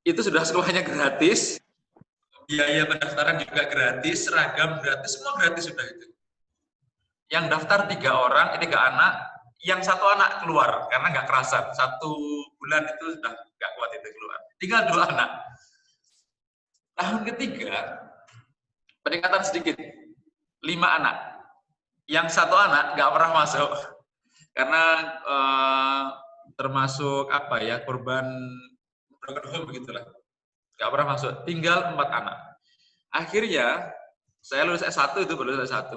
Itu sudah sekolahnya gratis, biaya pendaftaran juga gratis, seragam gratis, semua gratis sudah itu. Yang daftar 3 orang, 3 anak, yang 1 anak keluar karena nggak kerasan. 1 bulan itu sudah nggak kuat itu keluar. Tinggal 2 anak. Tahun ketiga, peningkatan sedikit, 5 anak. Yang 1 anak nggak pernah masuk karena termasuk apa ya, korban broken home begitulah. Nggak pernah masuk. Tinggal 4 anak. Akhirnya saya lulus S1 itu, baru lulus S1.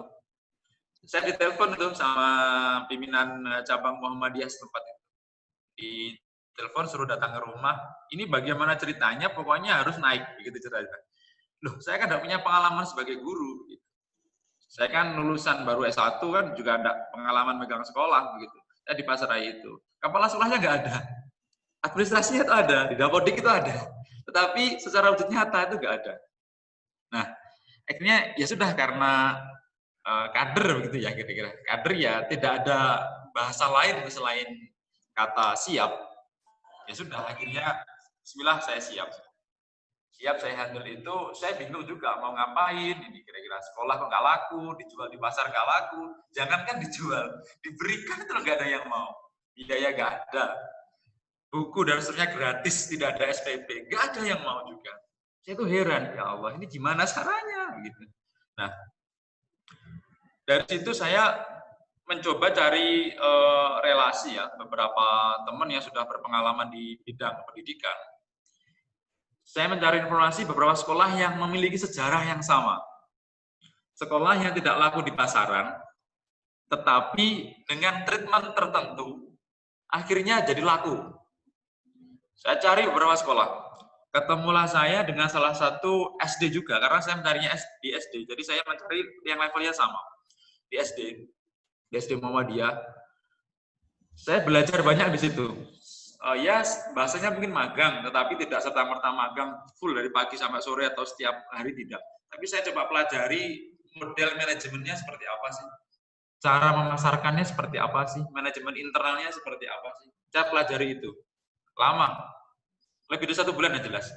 Saya ditelepon itu sama pimpinan cabang Muhammadiyah setempat itu. Di telepon suruh datang ke rumah. Ini bagaimana ceritanya? Pokoknya harus naik, begitu ceritanya. Loh, saya kan tidak punya pengalaman sebagai guru. Gitu. Saya kan lulusan baru S1 kan juga ada pengalaman megang sekolah begitu. Saya di Pasrai itu. Kepala sekolahnya nggak ada. Administrasinya itu ada, di Dapodik itu ada. Tetapi secara wujud nyata itu nggak ada. Nah, akhirnya ya sudah karena kader begitu ya kira-kira. Kader ya tidak ada bahasa lain selain kata siap. Ya sudah akhirnya bismillah saya siap. Siap saya handle itu, saya bingung juga mau ngapain, ini kira-kira sekolah kok nggak laku, dijual di pasar nggak laku, jangankan dijual, diberikan itu nggak ada yang mau, biaya nggak ada, buku dan seterusnya gratis, tidak ada SPP, nggak ada yang mau juga. Saya tuh heran, ya Allah ini gimana caranya, gitu. Nah, dari situ saya mencoba cari relasi ya, beberapa teman yang sudah berpengalaman di bidang pendidikan. Saya mencari informasi beberapa sekolah yang memiliki sejarah yang sama. Sekolah yang tidak laku di pasaran, tetapi dengan treatment tertentu, akhirnya jadi laku. Saya cari beberapa sekolah. Ketemulah saya dengan salah satu SD juga, karena saya mencarinya di SD. Jadi saya mencari yang levelnya sama. Di SD Muhammadiyah. Saya belajar banyak di situ. Ya bahasanya mungkin magang, tetapi tidak serta-merta magang full dari pagi sampai sore atau setiap hari, tidak. Tapi saya coba pelajari model manajemennya seperti apa sih, cara memasarkannya seperti apa sih, manajemen internalnya seperti apa sih. Saya pelajari itu. Lama, lebih dari 1 bulan yang jelas.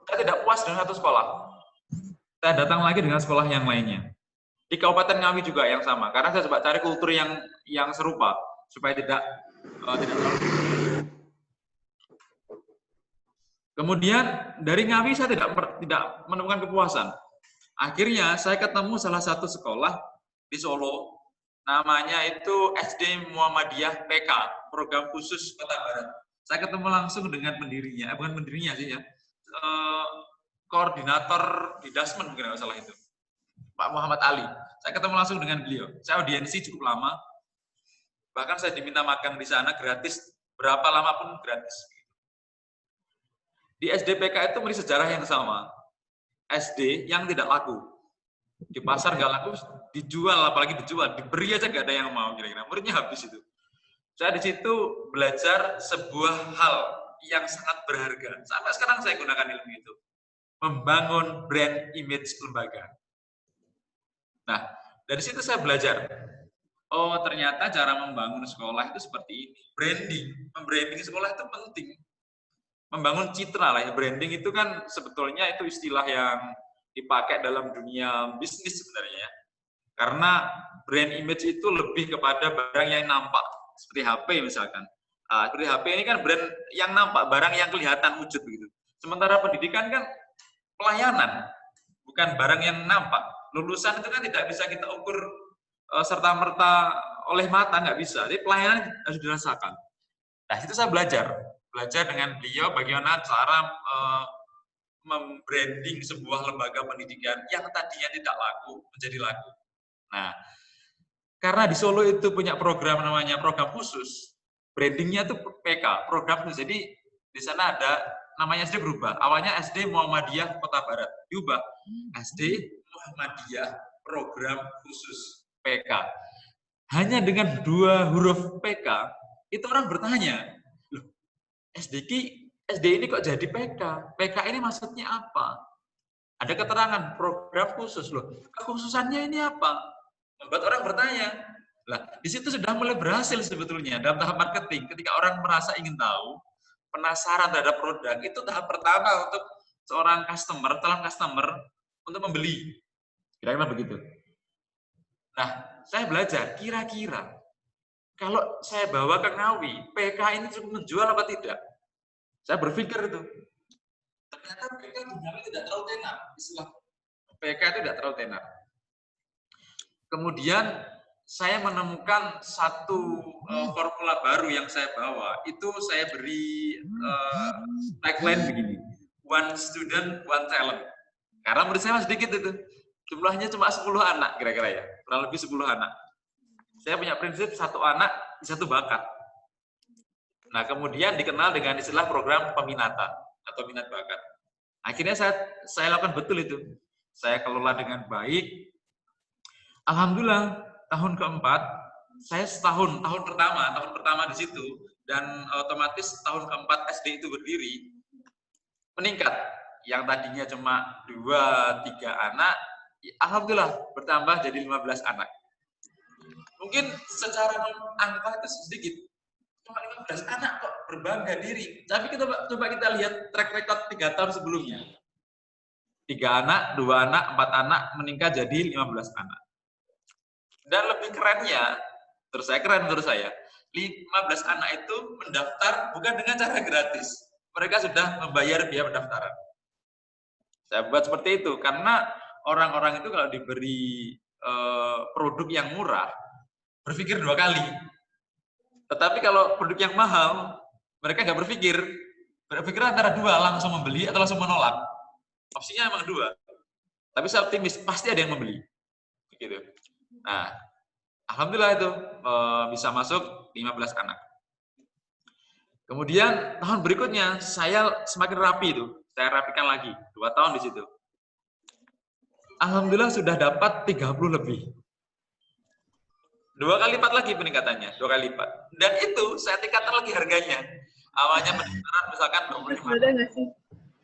Saya tidak puas dengan satu sekolah. Saya datang lagi dengan sekolah yang lainnya. Di Kabupaten Ngawi juga yang sama, karena saya coba cari kultur yang serupa supaya tidak terlalu. Kemudian dari Ngawi saya tidak menemukan kepuasan. Akhirnya saya ketemu salah satu sekolah di Solo, namanya itu SD Muhammadiyah PK, Program Khusus Kota Barat. Saya ketemu langsung dengan pendirinya, bukan pendirinya sih ya, koordinator di Dasmen mungkin nggak salah itu, Pak Muhammad Ali. Saya ketemu langsung dengan beliau. Saya audiensi cukup lama, bahkan saya diminta magang di sana gratis, berapa lama pun gratis. Di SDPK itu memiliki sejarah yang sama. SD yang tidak laku. Di pasar nggak laku, dijual, apalagi dijual, diberi aja nggak ada yang mau, kira-kira. Muridnya habis itu. Saya di situ belajar sebuah hal yang sangat berharga. Sampai sekarang saya gunakan ilmu itu. Membangun brand image lembaga. Nah, dari situ saya belajar. Oh, ternyata cara membangun sekolah itu seperti ini. Branding. Membranding sekolah itu penting. Membangun citra lah ya, branding itu kan sebetulnya itu istilah yang dipakai dalam dunia bisnis sebenarnya ya. Karena brand image itu lebih kepada barang yang nampak, seperti HP misalkan. Seperti HP ini kan brand yang nampak, barang yang kelihatan wujud begitu. Sementara pendidikan kan pelayanan, bukan barang yang nampak. Lulusan itu kan tidak bisa kita ukur serta-merta oleh mata, nggak bisa. Jadi pelayanan harus dirasakan. Nah, itu saya belajar dengan beliau bagaimana cara membranding sebuah lembaga pendidikan yang tadinya tidak laku menjadi laku. Nah, karena di Solo itu punya program namanya program khusus, brandingnya itu PK, program khusus. Jadi di sana ada namanya SD berubah. Awalnya SD Muhammadiyah Kota Barat, diubah SD Muhammadiyah Program Khusus PK. Hanya dengan 2 huruf PK, itu orang bertanya, SD ini kok jadi PK? PK ini maksudnya apa? Ada keterangan program khusus loh. Kekhususannya ini apa? Membuat orang bertanya. Lah, di situ sudah mulai berhasil sebetulnya dalam tahap marketing. Ketika orang merasa ingin tahu, penasaran terhadap produk, itu tahap pertama untuk seorang calon customer untuk membeli. Kira-kira begitu. Nah, saya belajar, kira-kira kalau saya bawa ke Ngawi, PK ini cukup menjual apa tidak? Saya berpikir itu. Ternyata PK di Ngawi tidak terlalu tenar. Istilah PK itu tidak terlalu tenar. Kemudian saya menemukan satu formula baru yang saya bawa. Itu saya beri tagline begini. One student, one talent. Karena menurut saya masih sedikit itu. Jumlahnya cuma 10 anak kira-kira ya. Kurang lebih 10 anak. Saya punya prinsip satu anak, satu bakat. Nah, kemudian dikenal dengan istilah program peminatan atau minat bakat. Akhirnya saya lakukan betul itu. Saya kelola dengan baik. Alhamdulillah, tahun keempat, saya tahun pertama di situ, dan otomatis tahun keempat SD itu berdiri, meningkat. Yang tadinya cuma 2-3 anak, alhamdulillah bertambah jadi 15 anak. Mungkin secara angka itu sedikit, cuma 15 anak kok berbangga diri. Tapi coba kita lihat track record 3 tahun sebelumnya. 3 anak, 2 anak, 4 anak, meningkat jadi 15 anak. Dan lebih kerennya, menurut saya, 15 anak itu mendaftar bukan dengan cara gratis. Mereka sudah membayar biaya pendaftaran. Saya buat seperti itu, karena orang-orang itu kalau diberi produk yang murah, berpikir 2 kali. Tetapi kalau produk yang mahal, mereka nggak berpikir antara 2, langsung membeli atau langsung menolak. Opsinya emang 2. Tapi saya optimis, pasti ada yang membeli. Gitu. Nah, alhamdulillah itu bisa masuk 15 anak. Kemudian tahun berikutnya saya semakin rapi itu. Saya rapikan lagi, 2 tahun di situ. Alhamdulillah sudah dapat 30 lebih. 2 kali lipat lagi peningkatannya, 2 kali lipat. Dan itu saya tingkatkan lagi harganya. Awalnya pendaftaran misalkan 25.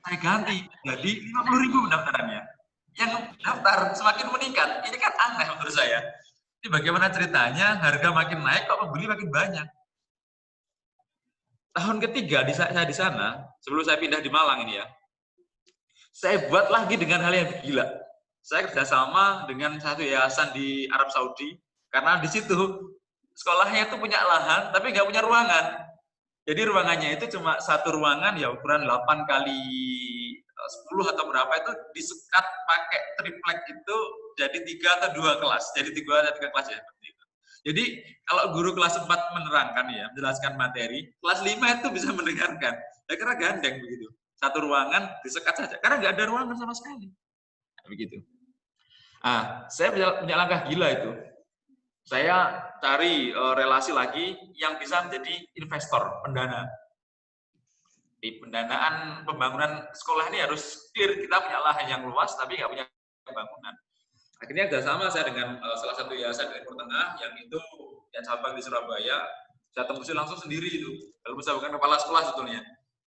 Saya ganti jadi 50.000 pendaftarannya. Yang daftar semakin meningkat. Ini kan aneh menurut saya. Ini bagaimana ceritanya harga makin naik kok pembeli makin banyak. Tahun ketiga saya di sana, sebelum saya pindah di Malang ini ya, saya buat lagi dengan hal yang gila. Saya kerjasama dengan satu yayasan di Arab Saudi, karena di situ sekolahnya itu punya lahan, tapi nggak punya ruangan. Jadi ruangannya itu cuma satu ruangan ya ukuran 8 kali 10 atau berapa, itu disekat pakai triplek itu jadi 3 atau 2 kelas. Jadi 3 atau 3 kelas ya seperti itu. Jadi kalau guru kelas 4 menerangkan ya, menjelaskan materi, kelas 5 itu bisa mendengarkan. Ya karena gandeng begitu. Satu ruangan disekat saja karena nggak ada ruangan sama sekali. Nah, begitu. Saya punya langkah gila itu. Saya cari relasi lagi yang bisa menjadi investor, pendana. Di pendanaan pembangunan sekolah ini harus clear, kita punya lahan yang luas tapi nggak punya bangunan. Akhirnya kerjasama saya dengan salah satu yayasan di Timur Tengah yang itu yang cabang di Surabaya. Saya tembusi langsung sendiri itu. Kalau bisa bukan kepala sekolah sebetulnya.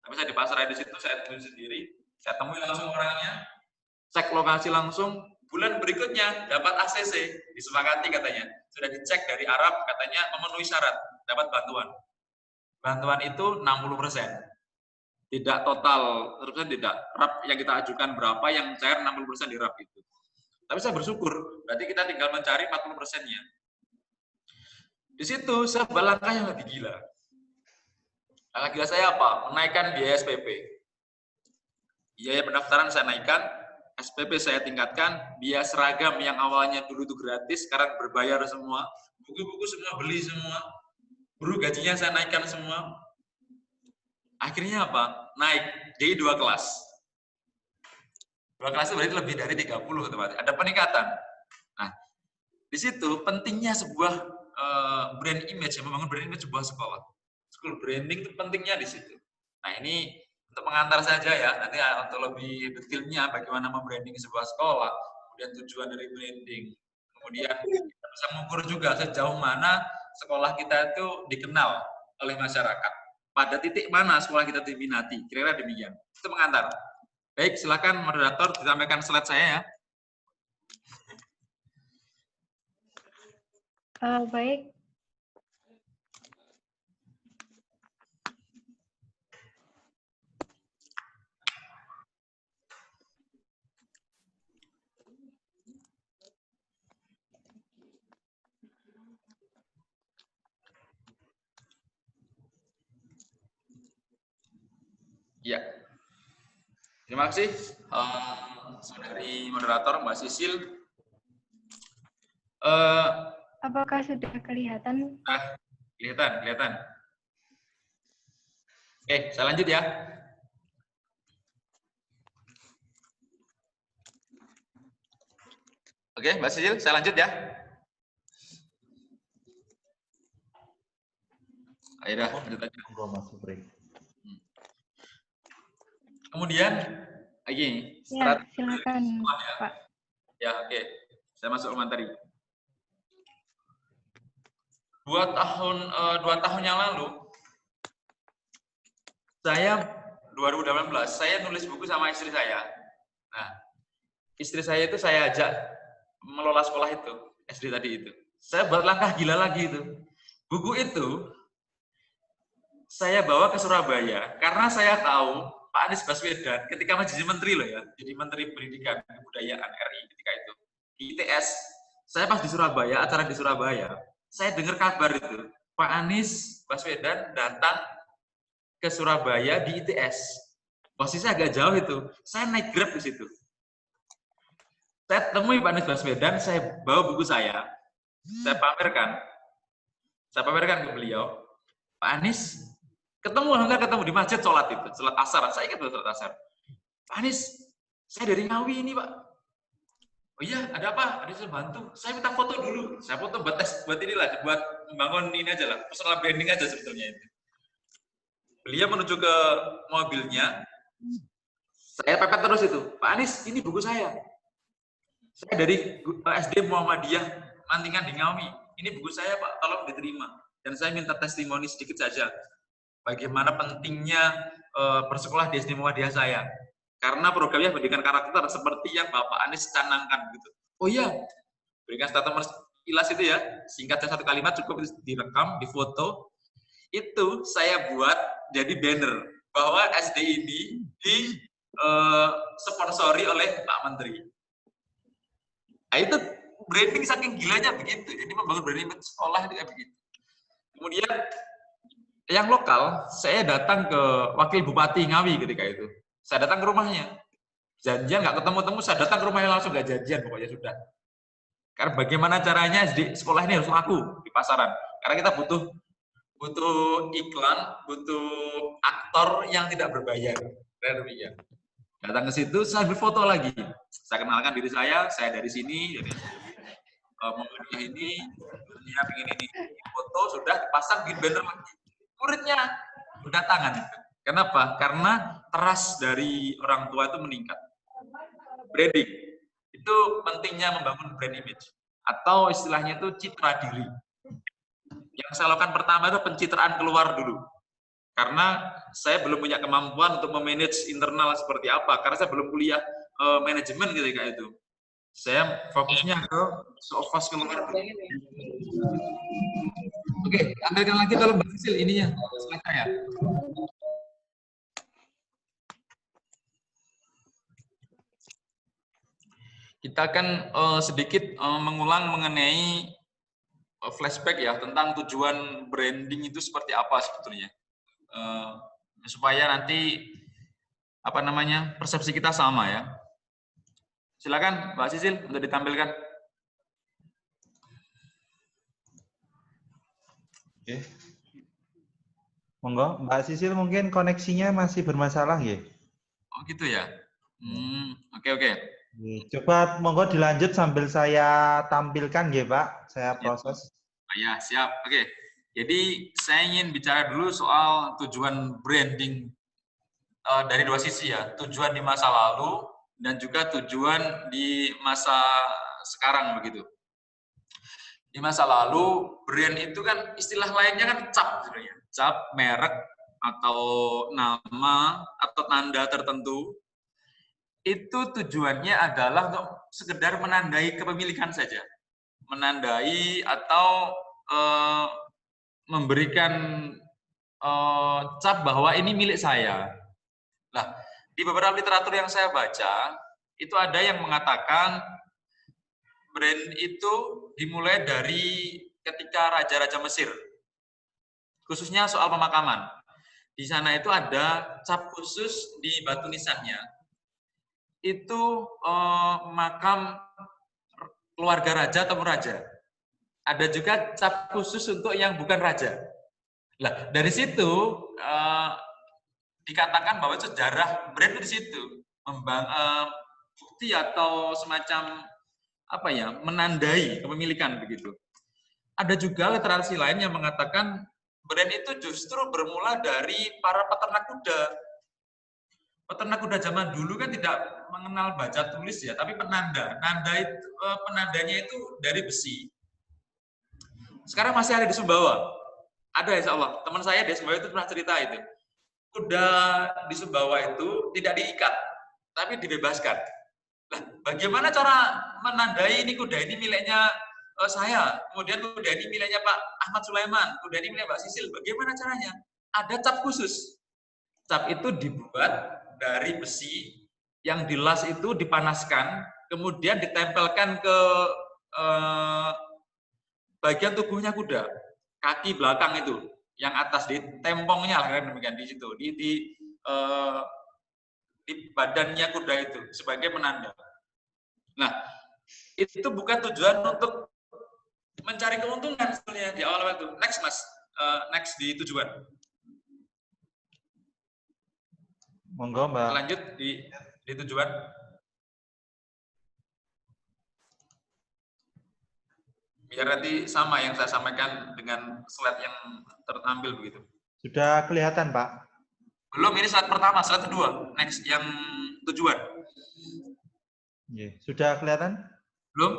Tapi saya di pasar di situ saya temui sendiri. Saya temui langsung orangnya, cek lokasi langsung. Bulan berikutnya dapat ACC, disepakati katanya. Sudah dicek dari Arab, katanya memenuhi syarat, dapat bantuan. Bantuan itu 60%. Tidak total, terusnya tidak. RAP yang kita ajukan berapa, yang cair 60% di RAP itu. Tapi saya bersyukur, berarti kita tinggal mencari 40%-nya. Di situ saya langkah yang lebih gila. Langkah gila saya apa? Menaikkan biaya SPP. Biaya pendaftaran saya naikkan, SPP saya tingkatkan, biaya seragam yang awalnya dulu itu gratis, sekarang berbayar semua. Buku-buku semua beli semua. Guru gajinya saya naikkan semua. Akhirnya apa? Naik, jadi 2 kelas. 2 kelas itu berarti lebih dari 30 teman. Ada peningkatan. Nah, di situ pentingnya sebuah brand image, membangun brand image sebuah sekolah. School branding itu pentingnya di situ. Nah, ini untuk pengantar saja ya. Nanti untuk lebih detailnya bagaimana membranding sebuah sekolah, kemudian tujuan dari branding. Kemudian kita bisa mengukur juga sejauh mana sekolah kita itu dikenal oleh masyarakat. Pada titik mana sekolah kita diminati, kira-kira demikian. Itu pengantar. Baik, silakan moderator disampaikan slide saya ya. Baik. Ya, terima kasih saudari moderator Mbak Sisil. Apakah sudah kelihatan, Pak? Kelihatan. Oke, saya lanjut ya. Oke, Mbak Sisil, saya lanjut ya. Ayo dah, lanjut aja. Kemudian, lagi. Ya, silakan, Pak. Ya, oke. Saya masuk materi. 2 tahun yang lalu, saya 2018, saya nulis buku sama istri saya. Nah, istri saya itu saya ajak mengelola sekolah itu, SD tadi itu. Saya buat langkah gila lagi itu. Buku itu saya bawa ke Surabaya karena saya tahu Pak Anies Baswedan ketika menjadi menteri loh ya, jadi Menteri Pendidikan dan Kebudayaan RI ketika itu di ITS. Saya pas di Surabaya, acara di Surabaya, saya dengar kabar itu Pak Anies Baswedan datang ke Surabaya di ITS. Posisinya agak jauh itu. Saya naik Grab di situ. Saya temui Pak Anies Baswedan, saya bawa buku saya pamerkan. Saya pamerkan ke beliau. Pak Anies, ketemu di masjid sholat itu, sholat asar. Saya ingat sholat asar. Pak Anies, saya dari Ngawi ini Pak. Oh iya, ada apa? Ada saya bantu. Saya minta foto dulu. Saya foto buat tes, buat inilah, buat membangun ini aja lah, personal branding aja sebetulnya itu. Beliau menuju ke mobilnya. Saya pepet terus itu. Pak Anies, ini buku saya. Saya dari SD Muhammadiyah Mantingan di Ngawi. Ini buku saya Pak, tolong diterima. Dan saya minta testimoni sedikit saja. Bagaimana pentingnya bersekolah di SD Muhammadiyah saya. Karena programnya pendidikan karakter seperti yang Bapak Anies canangkan gitu. Oh iya, berikan statement kilas itu ya. Singkatnya 1 kalimat cukup direkam, difoto. Itu saya buat jadi banner bahwa SD ini sponsori oleh Pak Menteri. Nah, itu branding saking gilanya begitu. Jadi membangun branding sekolah itu kayak begitu. Kemudian yang lokal, saya datang ke Wakil Bupati Ngawi ketika itu. Saya datang ke rumahnya. Janjian nggak ketemu-temu, saya datang ke rumahnya langsung nggak janjian pokoknya sudah. Karena bagaimana caranya di sekolah ini harus laku di pasaran. Karena kita butuh iklan, butuh aktor yang tidak berbayar. Datang ke situ, saya berfoto lagi. Saya kenalkan diri saya dari sini, jadi Muhammadiyah ini, ya begini ini. Foto sudah dipasang di banner lagi. Muridnya berdatangan. Kenapa? Karena trust dari orang tua itu meningkat. Branding. Itu pentingnya membangun brand image. Atau istilahnya itu citra diri. Yang saya lakukan pertama itu pencitraan keluar dulu. Karena saya belum punya kemampuan untuk memanage internal seperti apa. Karena saya belum kuliah manajemen ketika itu. Saya fokusnya ke show-off keluar dulu. Oke, ambilkan lagi tolong Mbak Sisil ininya, slide saya. Kita akan sedikit mengulang mengenai flashback ya tentang tujuan branding itu seperti apa sebetulnya, supaya nanti apa namanya persepsi kita sama ya. Silakan Mbak Sisil untuk ditampilkan. Oke. Monggo, Mbak Sisil mungkin koneksinya masih bermasalah ya? Oh gitu ya. Oke. Coba monggo dilanjut sambil saya tampilkan ya Pak, saya proses. Ya siap. Oke. Jadi saya ingin bicara dulu soal tujuan branding dari dua sisi ya. Tujuan di masa lalu dan juga tujuan di masa sekarang begitu. Di masa lalu, brand itu kan istilah lainnya kan cap sebenarnya. Cap, merek, atau nama, atau tanda tertentu. Itu tujuannya adalah untuk sekedar menandai kepemilikan saja. Menandai atau memberikan cap bahwa ini milik saya. Nah, di beberapa literatur yang saya baca, itu ada yang mengatakan brand itu dimulai dari ketika raja-raja Mesir, khususnya soal pemakaman. Di sana itu ada cap khusus di batu nisannya. Itu makam keluarga raja atau raja. Ada juga cap khusus untuk yang bukan raja. Nah, dari situ dikatakan bahwa sejarah brand di situ bukti atau semacam apa ya, menandai kepemilikan begitu. Ada juga literasi lain yang mengatakan brand itu justru bermula dari para peternak kuda. Peternak kuda zaman dulu kan tidak mengenal baca tulis ya, tapi penanda. Penandanya itu dari besi. Sekarang masih ada di Sumbawa. Ada insya Allah. Teman saya di Sumbawa itu pernah cerita itu. Kuda di Sumbawa itu tidak diikat, tapi dibebaskan. Nah, bagaimana cara menandai ini kuda ini miliknya saya, kemudian kuda ini miliknya Pak Ahmad Sulaiman, kuda ini milik Mbak Sisil. Bagaimana caranya? Ada cap khusus. Cap itu dibuat dari besi, yang dilas itu dipanaskan, kemudian ditempelkan ke bagian tubuhnya kuda, kaki belakang itu, yang atas di tempongnya lah demikian di situ, di badannya kuda itu sebagai penanda. Nah, itu bukan tujuan untuk mencari keuntungan sebenarnya di awal itu. Next Mas, next di tujuan. Monggo Mbak. Lanjut di tujuan. Biar nanti sama yang saya sampaikan dengan slide yang terampil begitu. Sudah kelihatan Pak? Belum, ini slide pertama, slide kedua. Next, yang tujuan. Sudah kelihatan? Belum?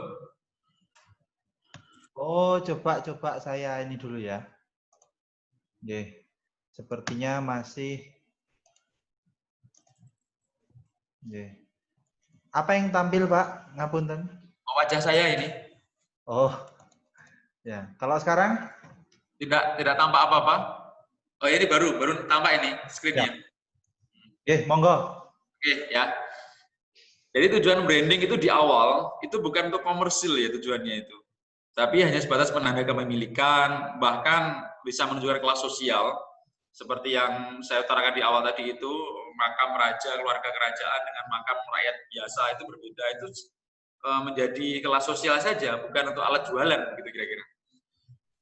Oh, coba saya ini dulu ya. Sepertinya masih. Apa yang tampil Pak? Ngapunten. Wajah saya ini. Oh, ya. Kalau sekarang? Tidak tampak apa-apa. Oh, ini baru tampak ini screen-nya. Monggo. Oke, ya. Jadi tujuan branding itu di awal itu bukan untuk komersil ya tujuannya itu, tapi hanya sebatas penanda kepemilikan, bahkan bisa menunjukkan kelas sosial seperti yang saya utarakan di awal tadi itu, makam raja, keluarga kerajaan dengan makam rakyat biasa itu berbeda, itu menjadi kelas sosial saja, bukan untuk alat jualan gitu kira-kira.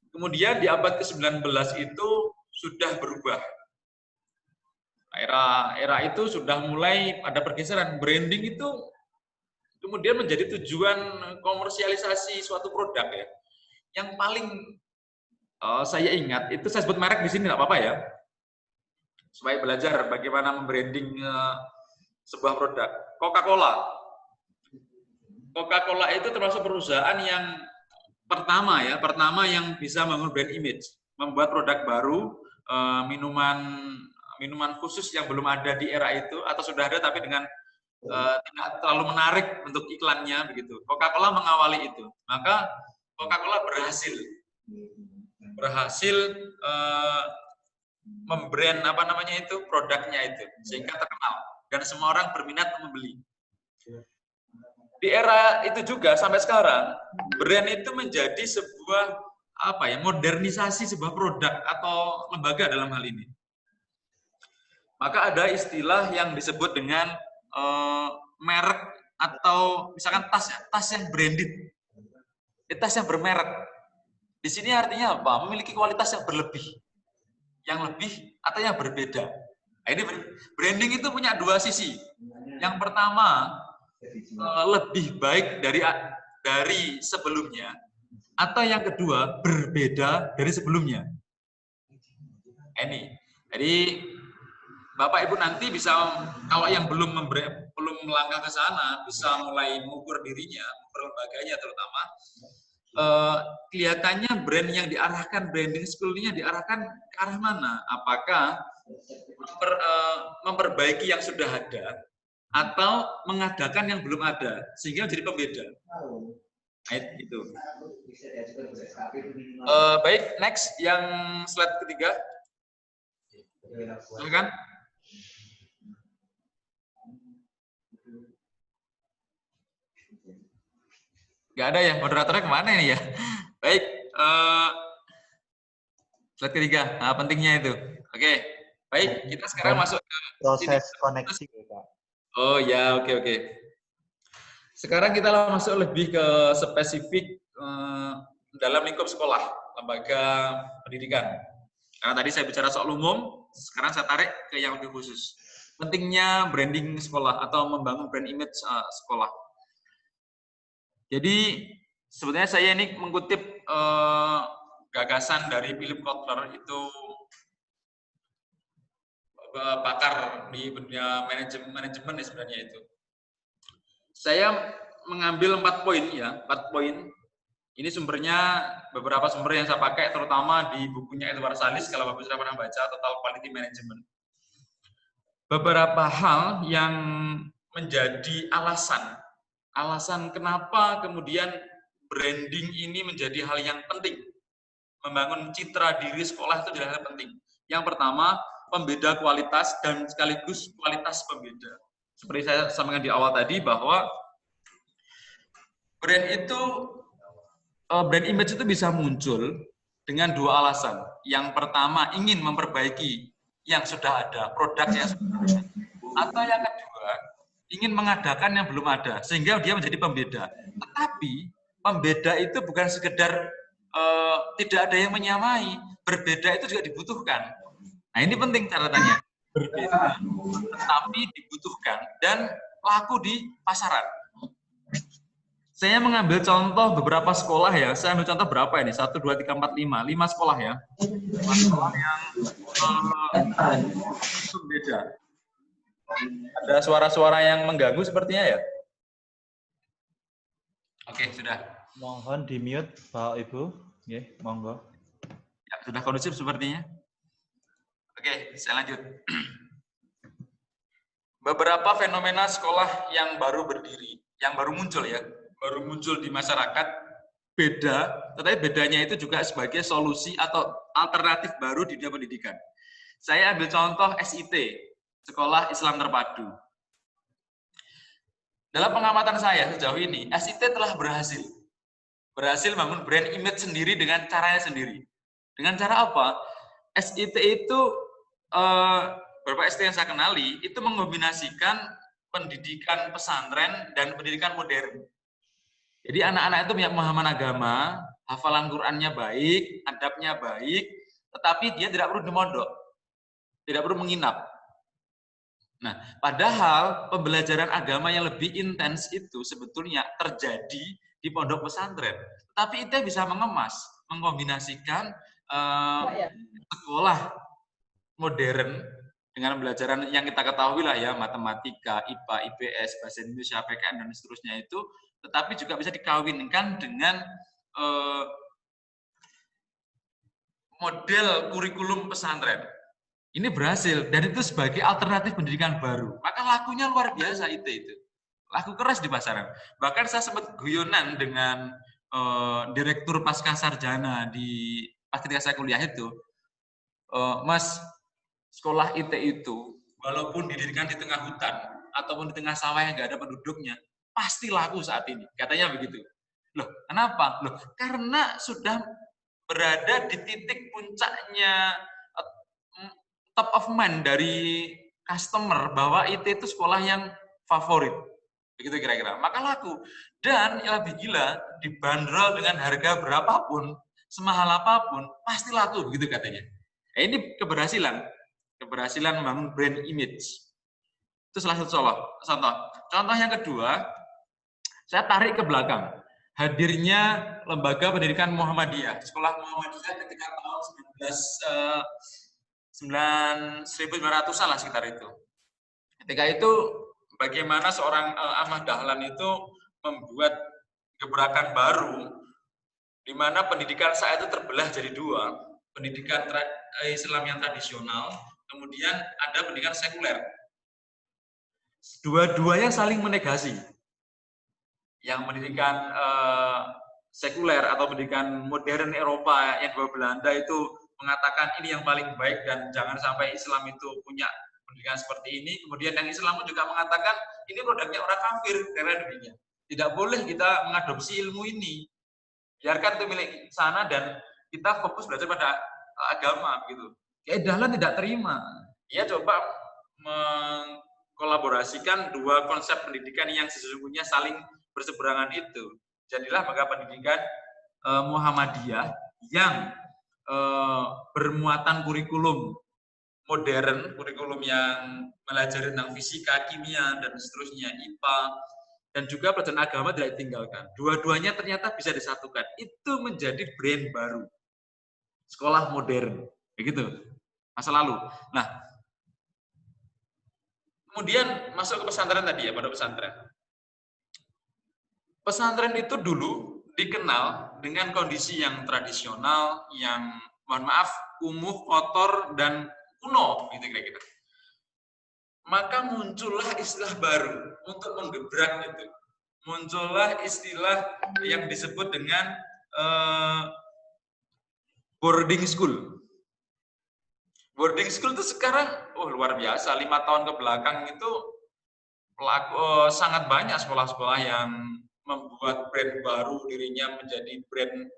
Kemudian di abad ke-19 itu sudah berubah. Era itu sudah mulai ada pergeseran. Branding itu kemudian menjadi tujuan komersialisasi suatu produk ya. Yang paling saya ingat itu, saya sebut merek di sini nggak apa-apa ya, supaya belajar bagaimana membranding sebuah produk. Coca-Cola. Coca-Cola itu termasuk perusahaan yang pertama yang bisa membangun brand image, membuat produk baru, minuman khusus yang belum ada di era itu, atau sudah ada tapi dengan tidak terlalu menarik untuk iklannya begitu. Coca-Cola mengawali itu, maka Coca-Cola berhasil membrand produknya itu sehingga terkenal dan semua orang berminat membeli. Di era itu juga sampai sekarang brand itu menjadi sebuah modernisasi sebuah produk atau lembaga dalam hal ini. Maka ada istilah yang disebut dengan merek, atau misalkan tas yang branded, tas yang bermerek. Di sini artinya apa? Memiliki kualitas yang berlebih, yang lebih atau yang berbeda. Nah, ini branding itu punya dua sisi. Yang pertama lebih baik dari sebelumnya, atau yang kedua berbeda dari sebelumnya. Ini, jadi Bapak Ibu nanti bisa, kalau yang belum melangkah ke sana, bisa mulai mengukur dirinya, mengukur lembaganya terutama. Kelihatannya brand yang diarahkan, branding school-nya diarahkan ke arah mana? Apakah memperbaiki yang sudah ada, atau mengadakan yang belum ada, sehingga menjadi pembeda? Itu. Baik, next, yang slide ketiga. Silakan. Nggak ada ya, moderatornya kemana ini ya? Baik, slide ketiga, pentingnya itu. Oke, Baik, kita sekarang masuk ke proses sini. koneksi, Pak. Oh ya, oke. Sekarang kita masuk lebih ke spesifik dalam lingkup sekolah, lembaga pendidikan. Karena tadi saya bicara soal umum, sekarang saya tarik ke yang lebih khusus. Pentingnya branding sekolah atau membangun brand image sekolah. Jadi sebetulnya saya ini mengutip gagasan dari Philip Kotler, itu pakar di dunia manajemen sebenarnya itu. Saya mengambil 4 poin ya, 4 poin. Ini sumbernya beberapa sumber yang saya pakai, terutama di bukunya Edward Salis, kalau Bapak sudah pernah baca, Total Quality Management. Beberapa hal yang menjadi alasan kenapa kemudian branding ini menjadi hal yang penting. Membangun citra diri sekolah itu adalah hal penting. Yang pertama, pembeda kualitas dan sekaligus kualitas pembeda. Seperti saya sampaikan di awal tadi bahwa brand image itu bisa muncul dengan 2 alasan. Yang pertama, ingin memperbaiki yang sudah ada, produk yang sudah ada. Atau yang kedua, ingin mengadakan yang belum ada, sehingga dia menjadi pembeda. Tetapi, pembeda itu bukan sekedar tidak ada yang menyamai, berbeda itu juga dibutuhkan. Nah, ini penting catatannya. Berbeda, tetapi dibutuhkan dan laku di pasaran. Saya mengambil contoh beberapa sekolah ya. Saya ambil contoh berapa ini? 1, 2, 3, 4, 5. 5 sekolah ya. 5 sekolah yang berbeda. Ada suara-suara yang mengganggu sepertinya ya? Oke, sudah. Mohon di-mute, Bapak Ibu. Nggih, monggo. Ya, sudah kondusif sepertinya. Oke, saya lanjut. Beberapa fenomena sekolah yang baru berdiri, yang baru muncul ya, baru muncul di masyarakat, beda, tetapi bedanya itu juga sebagai solusi atau alternatif baru di dunia pendidikan. Saya ambil contoh SIT, Sekolah Islam Terpadu. Dalam pengamatan saya sejauh ini, SIT telah berhasil membangun brand image sendiri dengan caranya sendiri. Dengan cara apa? SIT itu beberapa SIT yang saya kenali itu mengombinasikan pendidikan pesantren dan pendidikan modern. Jadi anak-anak itu punya pemahaman agama, hafalan Qur'annya baik, adabnya baik, tetapi dia tidak perlu di mondok, tidak perlu menginap. Nah, padahal pembelajaran agama yang lebih intens itu sebetulnya terjadi di pondok pesantren. Tapi itu bisa mengemas, mengkombinasikan sekolah modern dengan pembelajaran yang kita ketahui lah ya, matematika, IPA, IPS, bahasa Indonesia, PKN, dan seterusnya itu, tetapi juga bisa dikawinkan dengan model kurikulum pesantren. Ini berhasil, dan itu sebagai alternatif pendidikan baru. Maka lakunya luar biasa itu. Laku keras di pasaran. Bahkan saya sempat guyonan dengan direktur pasca sarjana pas ketika saya kuliah itu, Mas, sekolah IT itu, walaupun didirikan di tengah hutan, ataupun di tengah sawah yang nggak ada penduduknya, pasti laku saat ini. Katanya begitu. Loh, kenapa? Loh, karena sudah berada di titik puncaknya top of mind dari customer bahwa IT itu sekolah yang favorit. Begitu kira-kira. Maka laku. Dan yang lebih gila, dibanderol dengan harga berapapun, semahal apapun, pasti laku. Begitu katanya. Ini keberhasilan membangun brand image. Itu salah satu contoh. Contoh yang kedua, saya tarik ke belakang. Hadirnya Lembaga Pendidikan Muhammadiyah. Sekolah Muhammadiyah ketika tahun 1900-an lah sekitar itu. Ketika itu bagaimana seorang Ahmad Dahlan itu membuat gebrakan baru di mana pendidikan saat itu terbelah jadi 2, pendidikan Islam yang tradisional, kemudian ada pendidikan sekuler. Dua-duanya saling menegasi. Yang pendidikan sekuler atau pendidikan modern Eropa yang dibawa Belanda itu mengatakan ini yang paling baik dan jangan sampai Islam itu punya pendidikan seperti ini. Kemudian yang Islam juga mengatakan ini produknya orang kafir, karena demikian. Tidak boleh kita mengadopsi ilmu ini. Biarkan itu milik sana dan kita fokus belajar pada agama gitu. Kayak Dahlan tidak terima. Ia coba mengkolaborasikan dua konsep pendidikan yang sesungguhnya saling berseberangan itu. Jadilah maka pendidikan Muhammadiyah yang bermuatan kurikulum modern, kurikulum yang mempelajari tentang fisika, kimia, dan seterusnya, IPA, dan juga pelajaran agama tidak ditinggalkan. Dua-duanya ternyata bisa disatukan. Itu menjadi brand baru. Sekolah modern. Begitu. Masa lalu. Nah, kemudian masuk ke pesantren tadi ya, pada pesantren. Pesantren itu dulu dikenal dengan kondisi yang tradisional, yang mohon maaf, kumuh, kotor, dan kuno, gitu kira-kira. Maka muncullah istilah baru untuk menggebrak itu. Muncullah istilah yang disebut dengan boarding school. Boarding school itu sekarang luar biasa. 5 tahun ke belakang itu sangat banyak sekolah-sekolah yang membuat brand baru dirinya menjadi brand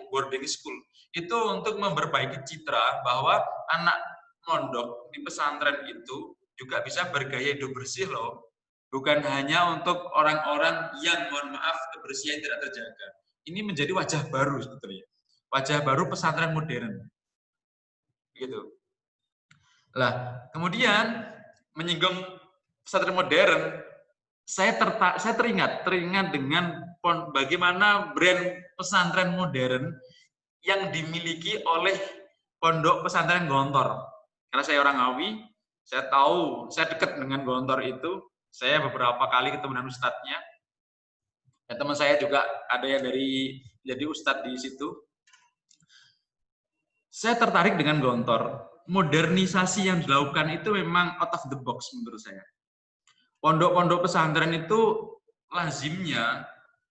boarding school. Itu untuk memperbaiki citra bahwa anak mondok di pesantren itu juga bisa bergaya hidup bersih loh. Bukan hanya untuk orang-orang yang mohon maaf kebersihan tidak terjaga. Ini menjadi wajah baru sebetulnya. Wajah baru pesantren modern. Begitu. Lah, kemudian menyinggung pesantren modern, saya teringat dengan bagaimana brand pesantren modern yang dimiliki oleh pondok pesantren Gontor. Karena saya orang Ngawi, saya tahu, saya dekat dengan Gontor itu. Saya beberapa kali ketemu dengan ustadznya. Dan teman saya juga ada yang jadi ustadz di situ. Saya tertarik dengan Gontor. Modernisasi yang dilakukan itu memang out of the box menurut saya. Pondok-pondok pesantren itu lazimnya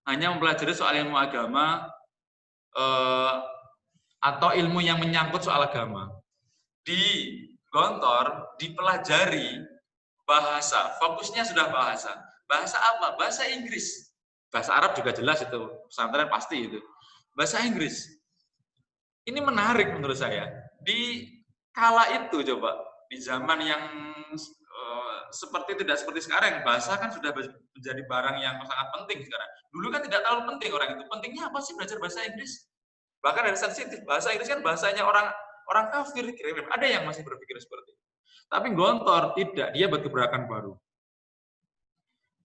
hanya mempelajari soal ilmu agama atau ilmu yang menyangkut soal agama. Di Gontor dipelajari bahasa, fokusnya sudah bahasa. Bahasa apa? Bahasa Inggris. Bahasa Arab juga jelas itu, pesantren pasti itu. Bahasa Inggris. Ini menarik menurut saya. Di kala itu coba, di zaman yang tidak seperti sekarang, bahasa kan sudah menjadi barang yang sangat penting sekarang. Dulu kan tidak terlalu penting orang itu. Pentingnya apa sih belajar bahasa Inggris? Bahkan ada sensitif. Bahasa Inggris kan bahasanya orang kafir. Ada yang masih berpikir seperti itu. Tapi Gontor tidak, dia buat gebrakan baru.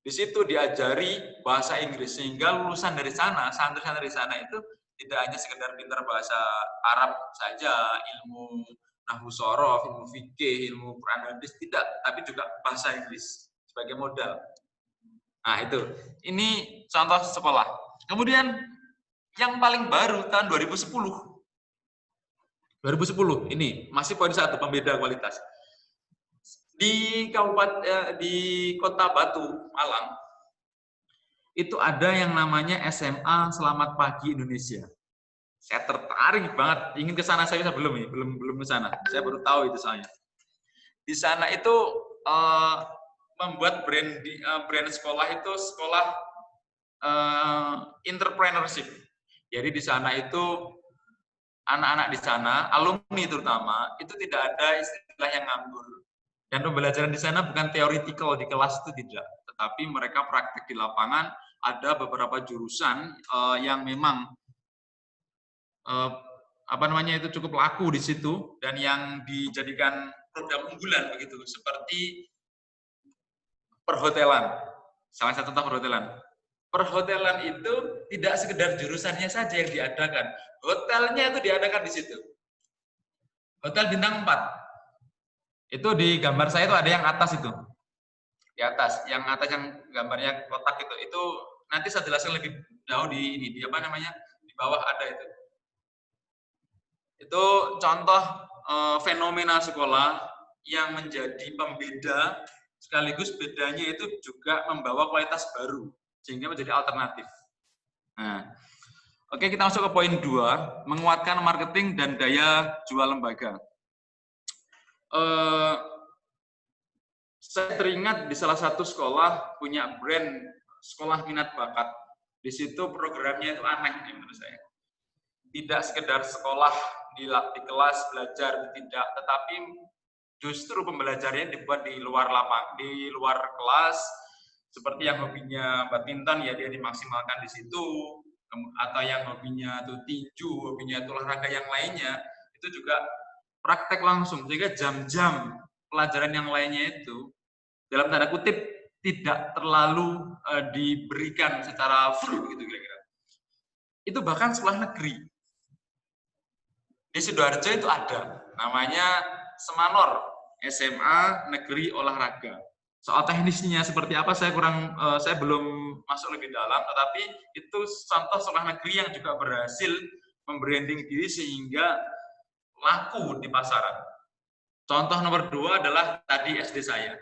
Di situ diajari bahasa Inggris sehingga lulusan dari sana, santri-santri dari sana itu tidak hanya sekedar pintar bahasa Arab saja, ilmu nahwu shorof, ilmu fikih, ilmu Quran hadis, tidak, tapi juga bahasa Inggris sebagai modal. Nah, itu. Ini contoh sekolah. Kemudian yang paling baru tahun 2010. 2010 ini masih poin 1 pembeda kualitas. Di Kota Batu, Malang, itu ada yang namanya SMA Selamat Pagi Indonesia. Saya tertarik banget, ingin ke sana, saya belum ke sana. Saya baru tahu itu soalnya. Di sana itu membuat brand sekolah itu sekolah entrepreneurship. Jadi di sana itu anak-anak di sana, alumni terutama, itu tidak ada istilah yang nganggur. Dan pembelajaran di sana bukan theoretical di kelas itu tidak, tetapi mereka praktek di lapangan. Ada beberapa jurusan yang memang itu cukup laku di situ dan yang dijadikan program unggulan begitu, seperti perhotelan. Salah satu tentang perhotelan. Perhotelan itu tidak sekedar jurusannya saja yang diadakan, hotelnya itu diadakan di situ. Hotel bintang 4. Itu di gambar saya itu ada yang atas itu. Di atas, yang atas yang gambarnya kotak itu nanti saya jelaskan lebih jauh di bawah ada itu. Itu contoh fenomena sekolah yang menjadi pembeda, sekaligus bedanya itu juga membawa kualitas baru sehingga menjadi alternatif. Nah, oke, kita masuk ke poin 2, menguatkan marketing dan daya jual lembaga. Saya teringat di salah satu sekolah punya brand sekolah minat bakat. Di situ programnya itu aneh menurut saya. Tidak sekedar sekolah di kelas belajar, tidak, tetapi Justru pembelajarannya dibuat di luar di luar kelas, seperti yang hobinya badminton ya dia dimaksimalkan di situ, atau yang hobinya tuh tinju, hobinya itu olahraga yang lainnya, itu juga praktek langsung, sehingga jam-jam pelajaran yang lainnya itu dalam tanda kutip tidak terlalu diberikan secara full gitu kira-kira. Itu bahkan sekolah negeri. Di Sidoarjo itu ada, namanya Semanor, SMA Negeri Olahraga. Soal teknisnya seperti apa saya saya belum masuk lebih dalam, tetapi itu contoh sekolah negeri yang juga berhasil membranding diri sehingga laku di pasaran. Contoh nomor 2 adalah tadi SD saya.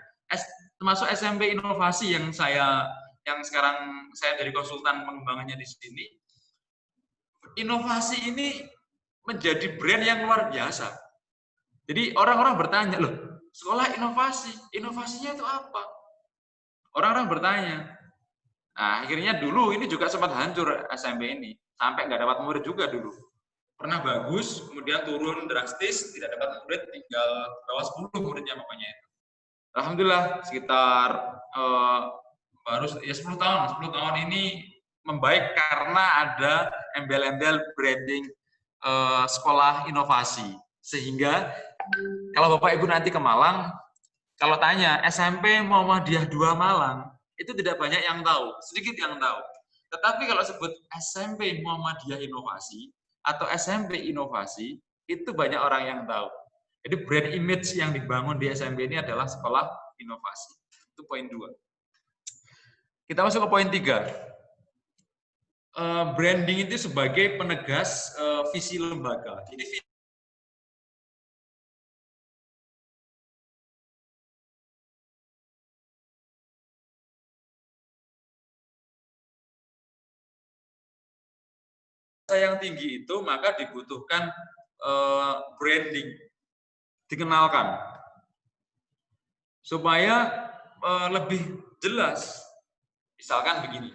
Termasuk SMP Inovasi yang sekarang saya dari konsultan pengembangannya di sini. Inovasi ini menjadi brand yang luar biasa. Jadi orang-orang bertanya, loh, sekolah inovasi, inovasinya itu apa? Orang-orang bertanya. Nah, akhirnya dulu ini juga sempat hancur SMP ini. Sampai nggak dapat murid juga dulu. Pernah bagus, kemudian turun drastis, tidak dapat murid, tinggal bawah 10 muridnya pokoknya itu. Alhamdulillah, sekitar baru ya 10 tahun ini membaik karena ada embel-embel branding sekolah inovasi. Sehingga kalau Bapak Ibu nanti ke Malang, kalau tanya SMP Muhammadiyah 2 Malang, itu tidak banyak yang tahu, sedikit yang tahu. Tetapi kalau sebut SMP Muhammadiyah Inovasi atau SMP Inovasi, itu banyak orang yang tahu. Jadi brand image yang dibangun di SMP ini adalah sekolah inovasi. Itu poin 2. Kita masuk ke poin 3. Branding itu sebagai penegas visi lembaga. Jadi yang tinggi itu maka dibutuhkan branding, dikenalkan supaya lebih jelas. Misalkan begini,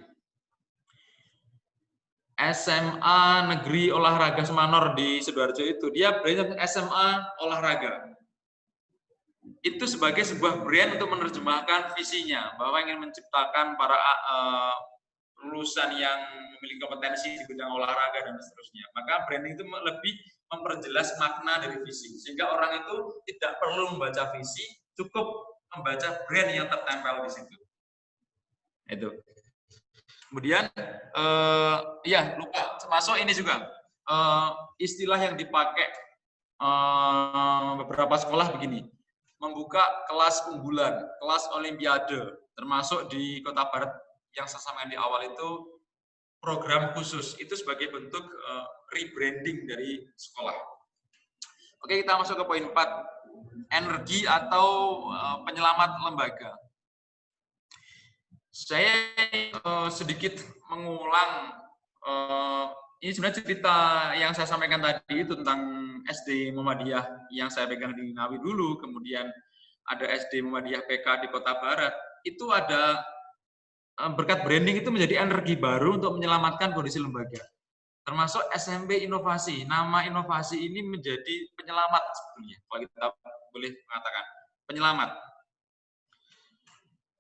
SMA Negeri Olahraga Semanor di Sidoarjo itu dia brand SMA Olahraga. Itu sebagai sebuah brand untuk menerjemahkan visinya bahwa ingin menciptakan para lulusan yang memiliki kompetensi di bidang olahraga dan seterusnya. Maka branding itu lebih memperjelas makna dari visi, sehingga orang itu tidak perlu membaca visi, cukup membaca brand yang tertempel di situ. Itu. Kemudian, ya lupa, masuk ini juga istilah yang dipakai beberapa sekolah begini, membuka kelas unggulan, kelas olimpiade, termasuk di Kota Barat yang saya sampaikan di awal itu program khusus, itu sebagai bentuk rebranding dari sekolah. Oke, kita masuk ke poin 4, energi atau penyelamat lembaga. Saya sedikit mengulang, ini sebenarnya cerita yang saya sampaikan tadi itu tentang SD Muhammadiyah yang saya pegang di Ngawi dulu, kemudian ada SD Muhammadiyah PK di Kota Barat, itu ada berkat branding itu menjadi energi baru untuk menyelamatkan kondisi lembaga. Termasuk SMP Inovasi. Nama inovasi ini menjadi penyelamat sebetulnya, kalau kita boleh mengatakan. Penyelamat.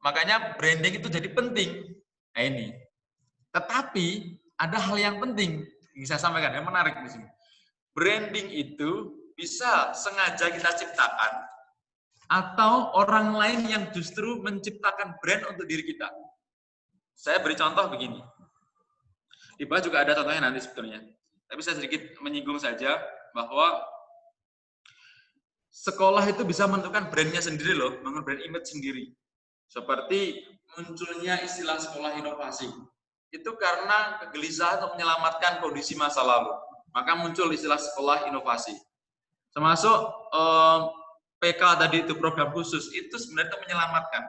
Makanya branding itu jadi penting. Nah ini. Tetapi ada hal yang penting yang saya sampaikan, yang menarik di sini. Branding itu bisa sengaja kita ciptakan atau orang lain yang justru menciptakan brand untuk diri kita. Saya beri contoh begini. Di bawah juga ada contohnya nanti sebetulnya. Tapi saya sedikit menyinggung saja bahwa sekolah itu bisa menentukan brandnya sendiri loh, bangun brand image sendiri. Seperti munculnya istilah sekolah inovasi. Itu karena kegelisahan untuk menyelamatkan kondisi masa lalu. Maka muncul istilah sekolah inovasi. Termasuk PK tadi itu program khusus, itu sebenarnya menyelamatkan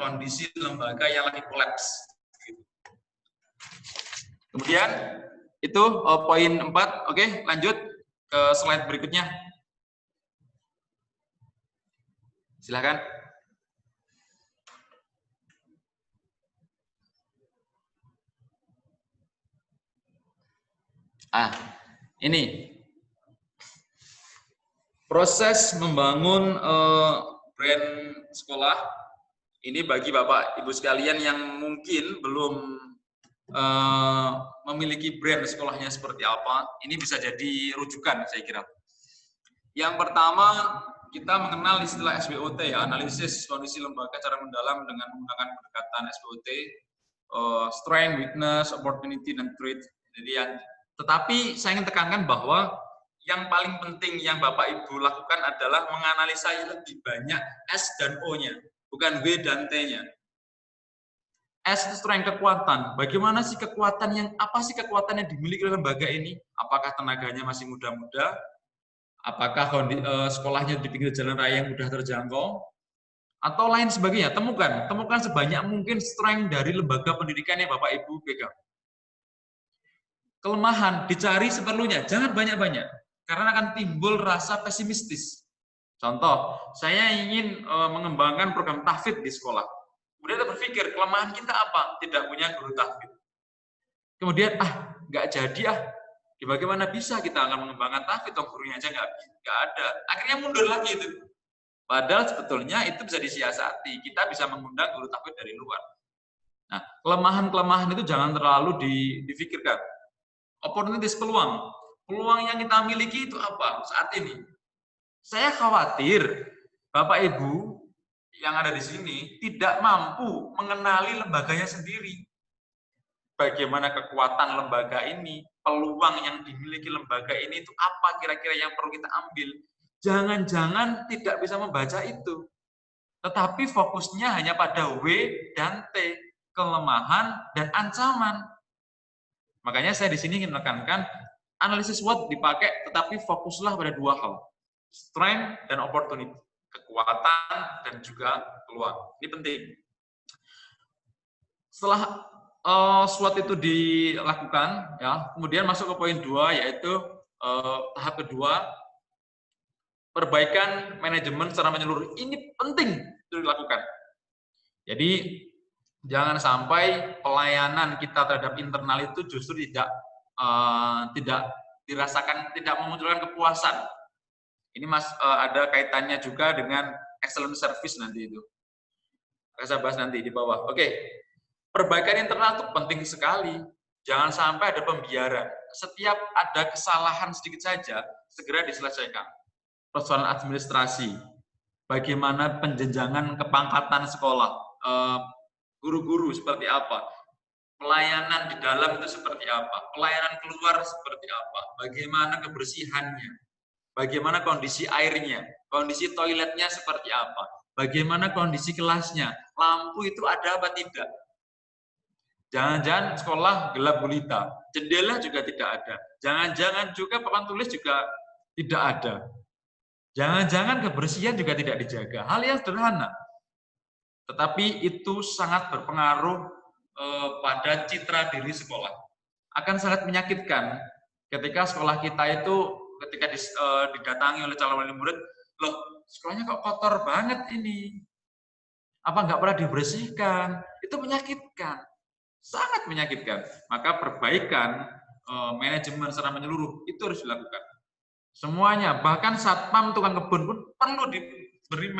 kondisi lembaga yang lagi kolaps. Kemudian itu poin 4. Oke, lanjut ke slide berikutnya. Silakan. Ini Proses membangun brand sekolah ini bagi Bapak Ibu sekalian yang mungkin belum memiliki brand sekolahnya seperti apa, ini bisa jadi rujukan saya kira. Yang pertama, kita mengenal istilah SWOT ya, analisis kondisi lembaga secara mendalam dengan menggunakan pendekatan SWOT, strength, weakness, opportunity, dan threat. Tetapi saya ingin tekankan bahwa yang paling penting yang Bapak Ibu lakukan adalah menganalisa lebih banyak S dan O-nya, bukan W dan T-nya. S itu strength, kekuatan. Bagaimana sih kekuatan apa sih kekuatan yang dimiliki oleh lembaga ini? Apakah tenaganya masih muda-muda? Apakah sekolahnya di pinggir jalan raya yang mudah terjangkau? Atau lain sebagainya? Temukan sebanyak mungkin strength dari lembaga pendidikan yang Bapak Ibu pegang. Kelemahan dicari seperlunya, jangan banyak-banyak, karena akan timbul rasa pesimistis. Contoh, saya ingin mengembangkan program tahfidz di sekolah. Kemudian kita berpikir, kelemahan kita apa? Tidak punya guru tahfidz. Kemudian, nggak jadi bagaimana bisa kita akan mengembangkan tahfidz, gurunya aja nggak ada. Akhirnya mundur lagi itu. Padahal sebetulnya itu bisa disiasati. Kita bisa mengundang guru tahfidz dari luar. Nah, kelemahan-kelemahan itu jangan terlalu difikirkan. Opportunities, peluang yang kita miliki itu apa saat ini? Saya khawatir Bapak Ibu yang ada di sini tidak mampu mengenali lembaganya sendiri. Bagaimana kekuatan lembaga ini, peluang yang dimiliki lembaga ini itu apa kira-kira yang perlu kita ambil. Jangan-jangan tidak bisa membaca itu. Tetapi fokusnya hanya pada W dan T, kelemahan dan ancaman. Makanya saya di sini ingin menekankan analisis SWOT dipakai, tetapi fokuslah pada dua hal, strength dan opportunity, kekuatan dan juga peluang. Ini penting. Setelah SWOT itu dilakukan, ya, kemudian masuk ke poin 2, yaitu tahap kedua, perbaikan manajemen secara menyeluruh. Ini penting itu dilakukan. Jadi jangan sampai pelayanan kita terhadap internal itu justru tidak dirasakan, tidak memunculkan kepuasan. Ini ada kaitannya juga dengan excellent service nanti itu. Saya bahas nanti di bawah. Oke, perbaikan internal itu penting sekali. Jangan sampai ada pembiaran. Setiap ada kesalahan sedikit saja, segera diselesaikan. Persoalan administrasi, bagaimana penjenjangan kepangkatan sekolah, guru-guru seperti apa, pelayanan di dalam itu seperti apa, pelayanan keluar seperti apa, bagaimana kebersihannya, bagaimana kondisi airnya, kondisi toiletnya seperti apa, bagaimana kondisi kelasnya, lampu itu ada apa tidak. Jangan-jangan sekolah gelap gulita, jendela juga tidak ada, jangan-jangan juga papan tulis juga tidak ada, jangan-jangan kebersihan juga tidak dijaga. Hal yang sederhana, tetapi itu sangat berpengaruh pada citra diri sekolah. Akan sangat menyakitkan ketika sekolah kita itu ketika didatangi oleh calon wali murid, loh sekolahnya kok kotor banget ini, apa nggak pernah dibersihkan? Itu menyakitkan, sangat menyakitkan. Maka perbaikan manajemen secara menyeluruh itu harus dilakukan. Semuanya, bahkan satpam tukang kebun pun perlu diberi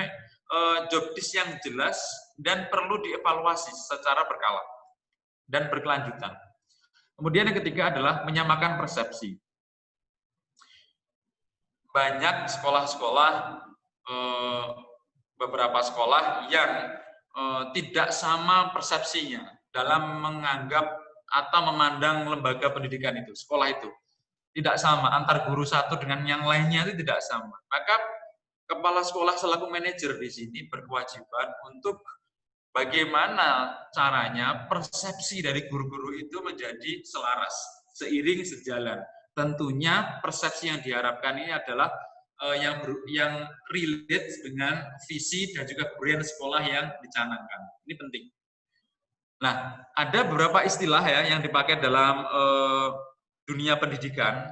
job desk yang jelas dan perlu dievaluasi secara berkala dan berkelanjutan. Kemudian yang ketiga adalah menyamakan persepsi. Banyak sekolah-sekolah, beberapa sekolah yang tidak sama persepsinya dalam menganggap atau memandang lembaga pendidikan itu, sekolah itu. Tidak sama, antar guru satu dengan yang lainnya itu tidak sama. Maka kepala sekolah selaku manajer di sini berkewajiban untuk bagaimana caranya persepsi dari guru-guru itu menjadi selaras, seiring sejalan. Tentunya persepsi yang diharapkan ini adalah yang relate dengan visi dan juga brand sekolah yang dicanangkan. Ini penting. Nah, ada beberapa istilah ya yang dipakai dalam dunia pendidikan.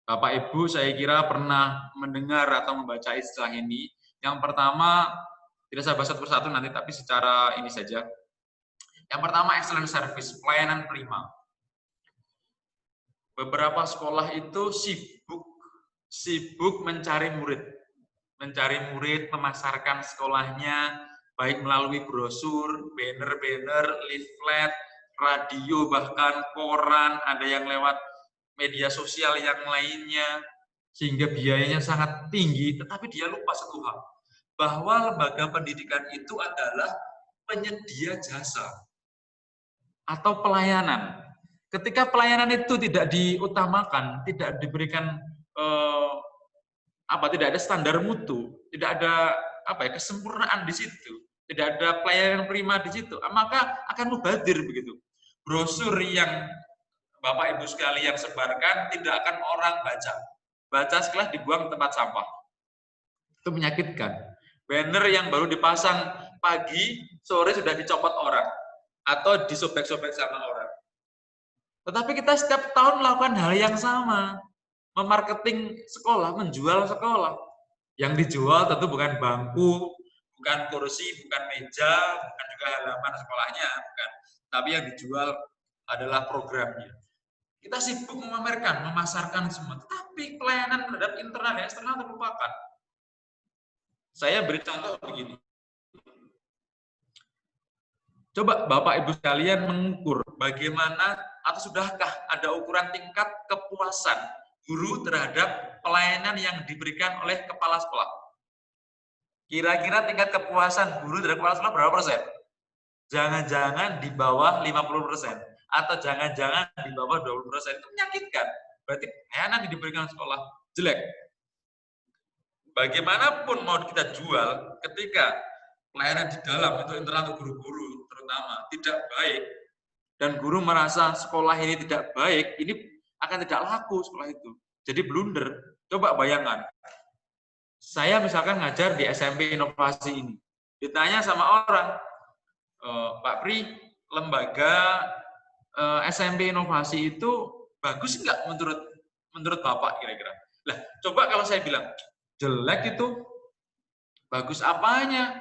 Bapak Ibu saya kira pernah mendengar atau membaca istilah ini. Yang pertama, tidak saya bahas satu persatu nanti, tapi secara ini saja. Yang pertama, excellent service, pelayanan prima. Beberapa sekolah itu sibuk mencari murid. mencari murid, memasarkan sekolahnya, baik melalui brosur, banner-banner, leaflet, radio, bahkan koran, ada yang lewat media sosial yang lainnya, sehingga biayanya sangat tinggi, tetapi dia lupa satu hal, bahwa lembaga pendidikan itu adalah penyedia jasa atau pelayanan. Ketika pelayanan itu tidak diutamakan, tidak diberikan tidak ada standar mutu, tidak ada kesempurnaan di situ, tidak ada pelayanan prima di situ, maka akan mubadir begitu. Brosur yang Bapak Ibu sekalian sebarkan tidak akan orang baca. Baca setelah dibuang tempat sampah. Itu menyakitkan. Banner yang baru dipasang pagi, sore sudah dicopot orang atau disobek-sobek sama orang. Tetapi kita setiap tahun melakukan hal yang sama. Memarketing sekolah, menjual sekolah. Yang dijual tentu bukan bangku, bukan kursi, bukan meja, bukan juga halaman sekolahnya, bukan. Tapi yang dijual adalah programnya. Kita sibuk memamerkan, memasarkan semua. Tetapi pelayanan terhadap internal dan eksternal terlupakan. Saya beri contoh begini. Coba Bapak Ibu sekalian mengukur bagaimana atau sudahkah ada ukuran tingkat kepuasan guru terhadap pelayanan yang diberikan oleh kepala sekolah. Kira-kira tingkat kepuasan guru terhadap kepala sekolah berapa persen? Jangan-jangan di bawah 50%. Atau jangan-jangan di bawah 20%. Itu menyakitkan. Berarti pelayanan yang diberikan sekolah jelek. Bagaimanapun mau kita jual, ketika pelayanan di dalam, itu internal untuk guru-guru terutama, tidak baik, dan guru merasa sekolah ini tidak baik, ini akan tidak laku sekolah itu. Jadi blunder. Coba bayangkan. Saya misalkan ngajar di SMP Inovasi ini. Ditanya sama orang, Pak Pri, lembaga SMP Inovasi itu bagus nggak menurut Bapak kira-kira? Lah, coba kalau saya bilang, jelek itu, bagus apanya?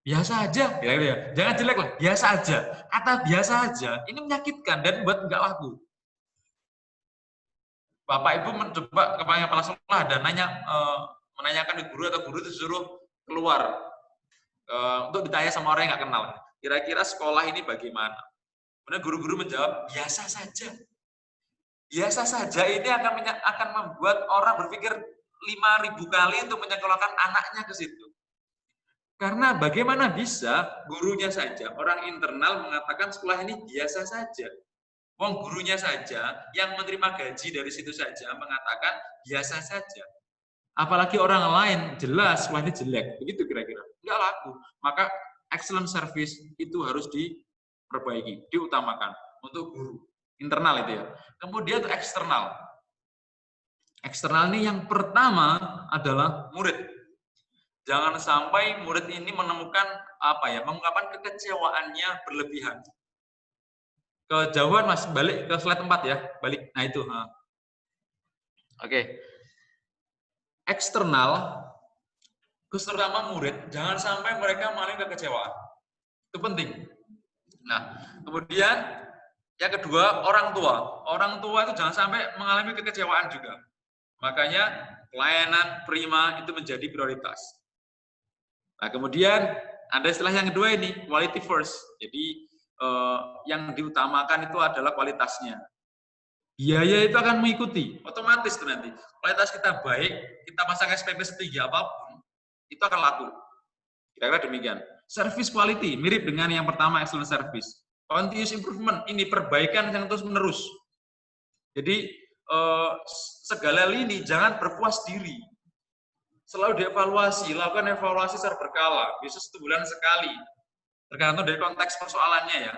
Biasa aja. Kira-kira. Jangan jelek lah, biasa aja. Kata biasa aja, ini menyakitkan dan buat nggak laku. Bapak Ibu mencoba kepala sekolah ada menanyakan ke guru atau guru disuruh keluar untuk ditanya sama orang yang nggak kenal. Kira-kira sekolah ini bagaimana? Kemudian guru-guru menjawab biasa saja. Biasa saja ini akan membuat orang berpikir 5.000 kali untuk menyekolahkan anaknya ke situ. Karena bagaimana bisa gurunya saja, orang internal mengatakan sekolah ini biasa saja. Wong gurunya saja yang menerima gaji dari situ saja mengatakan biasa saja. Apalagi orang lain jelas wah ini jelek, begitu kira-kira. Enggak laku. Maka excellent service itu harus diperbaiki, diutamakan untuk guru internal itu ya. Kemudian untuk eksternal. Eksternal ini yang pertama adalah murid. Jangan sampai murid ini menemukan mengungkapkan kekecewaannya berlebihan. Kejauhan Mas, balik ke slide 4 ya, balik. Nah itu. Oke. Eksternal, terutama murid, jangan sampai mereka mengalami kekecewaan. Itu penting. Nah, kemudian yang kedua, orang tua. Orang tua itu jangan sampai mengalami kekecewaan juga. Makanya pelayanan prima itu menjadi prioritas. Nah, kemudian ada istilah yang kedua ini, quality first. Jadi yang diutamakan itu adalah kualitasnya. Biaya itu akan mengikuti, otomatis itu nanti. Kualitas kita baik, kita pasang SPP setinggi apapun, itu akan laku. Kira-kira demikian. Service quality, mirip dengan yang pertama, excellent service. Continuous improvement, ini perbaikan yang terus-menerus. Jadi, segala lini, jangan berpuas diri. Selalu dievaluasi, lakukan evaluasi secara berkala, bisa 1 bulan sekali. Tergantung dari konteks persoalannya ya.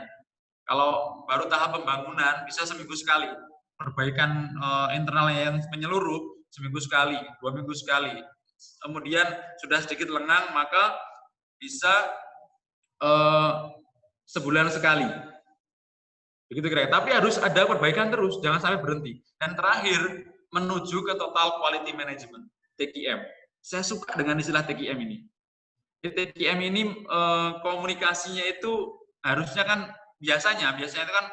Kalau baru tahap pembangunan bisa seminggu sekali. Perbaikan internal yang menyeluruh seminggu sekali, 2 minggu sekali. Kemudian sudah sedikit lengang maka bisa sebulan sekali. Begitu kira-kira. Tapi harus ada perbaikan terus, jangan sampai berhenti. Dan terakhir menuju ke total quality management, TQM. Saya suka dengan istilah TQM ini. TQM ini komunikasinya itu harusnya kan biasanya itu kan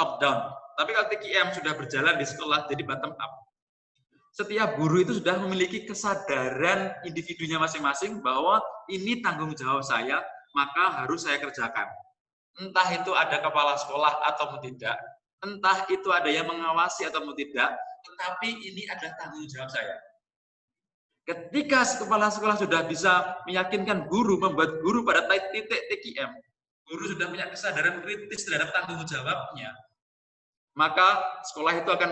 top down. Tapi kalau TQM sudah berjalan di sekolah jadi bottom up. setiap guru itu sudah memiliki kesadaran individunya masing-masing bahwa ini tanggung jawab saya, maka harus saya kerjakan. Entah itu ada kepala sekolah atau tidak, entah itu ada yang mengawasi atau tidak, tetapi ini adalah tanggung jawab saya. Ketika kepala sekolah sudah bisa meyakinkan guru, membuat guru pada titik TKM, guru sudah punya kesadaran kritis terhadap tanggung jawabnya, maka sekolah itu akan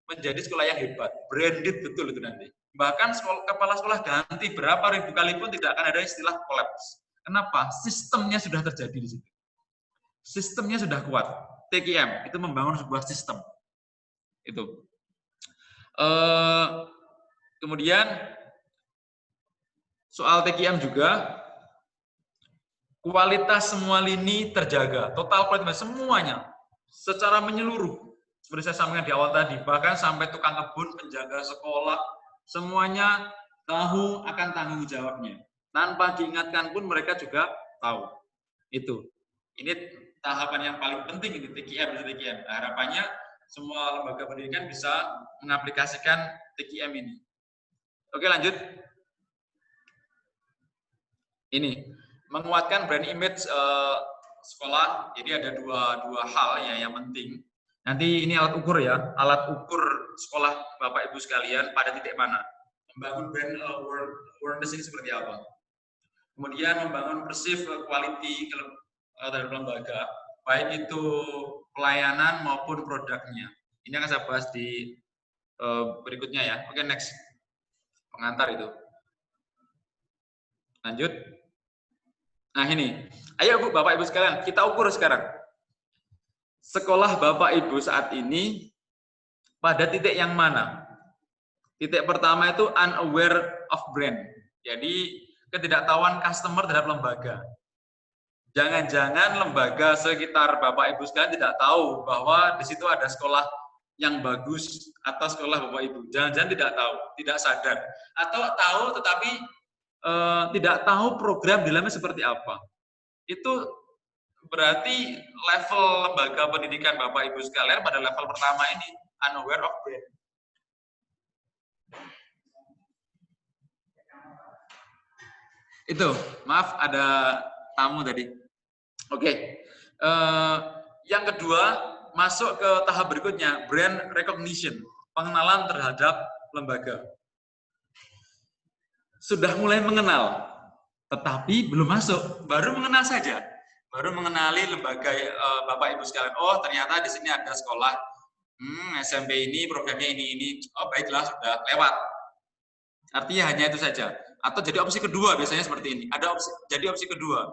menjadi sekolah yang hebat, branded betul itu nanti. Bahkan kepala sekolah ganti berapa ribu kali pun tidak akan ada istilah kolaps. Kenapa? Sistemnya sudah terjadi di situ. Sistemnya sudah kuat. TKM itu membangun sebuah sistem. Itu. Kemudian soal TKM juga kualitas semua lini terjaga, total kualitas semuanya secara menyeluruh. Seperti saya sampaikan di awal tadi, bahkan sampai tukang kebun, penjaga sekolah, semuanya tahu akan tanggung jawabnya. Tanpa diingatkan pun mereka juga tahu. Itu. Ini tahapan yang paling penting ini TKM. Harapannya semua lembaga pendidikan bisa mengaplikasikan TKM ini. Oke, lanjut. Ini menguatkan brand image sekolah. Jadi ada dua hal ya yang penting. Nanti ini alat ukur ya, alat ukur sekolah Bapak Ibu sekalian pada titik mana. Membangun brand awareness ini seperti apa. Kemudian membangun perceived quality terhadap lembaga, baik itu pelayanan maupun produknya. Ini akan saya bahas di berikutnya ya. Oke, next. Pengantar itu. Lanjut. Nah ini, ayo Bu, Bapak Ibu sekalian, kita ukur sekarang. Sekolah Bapak Ibu saat ini pada titik yang mana? Titik pertama itu unaware of brand. Jadi ketidaktahuan customer terhadap lembaga. Jangan-jangan lembaga sekitar Bapak Ibu sekalian tidak tahu bahwa di situ ada sekolah yang bagus atau sekolah Bapak Ibu. Jangan-jangan tidak tahu, tidak sadar. Atau tahu tetapi tidak tahu program di dalamnya seperti apa. Itu berarti level lembaga pendidikan Bapak Ibu sekalian pada level pertama ini unaware of brand. Itu, maaf ada tamu tadi. Oke. Yang kedua, masuk ke tahap berikutnya, brand recognition, pengenalan terhadap lembaga. Sudah mulai mengenal, tetapi belum masuk, baru mengenal saja. Baru mengenali lembaga Bapak Ibu sekalian. Oh, ternyata di sini ada sekolah. SMP ini programnya ini. Oh, baiklah, sudah lewat. Artinya hanya itu saja. Atau jadi opsi kedua biasanya seperti ini. Jadi opsi kedua.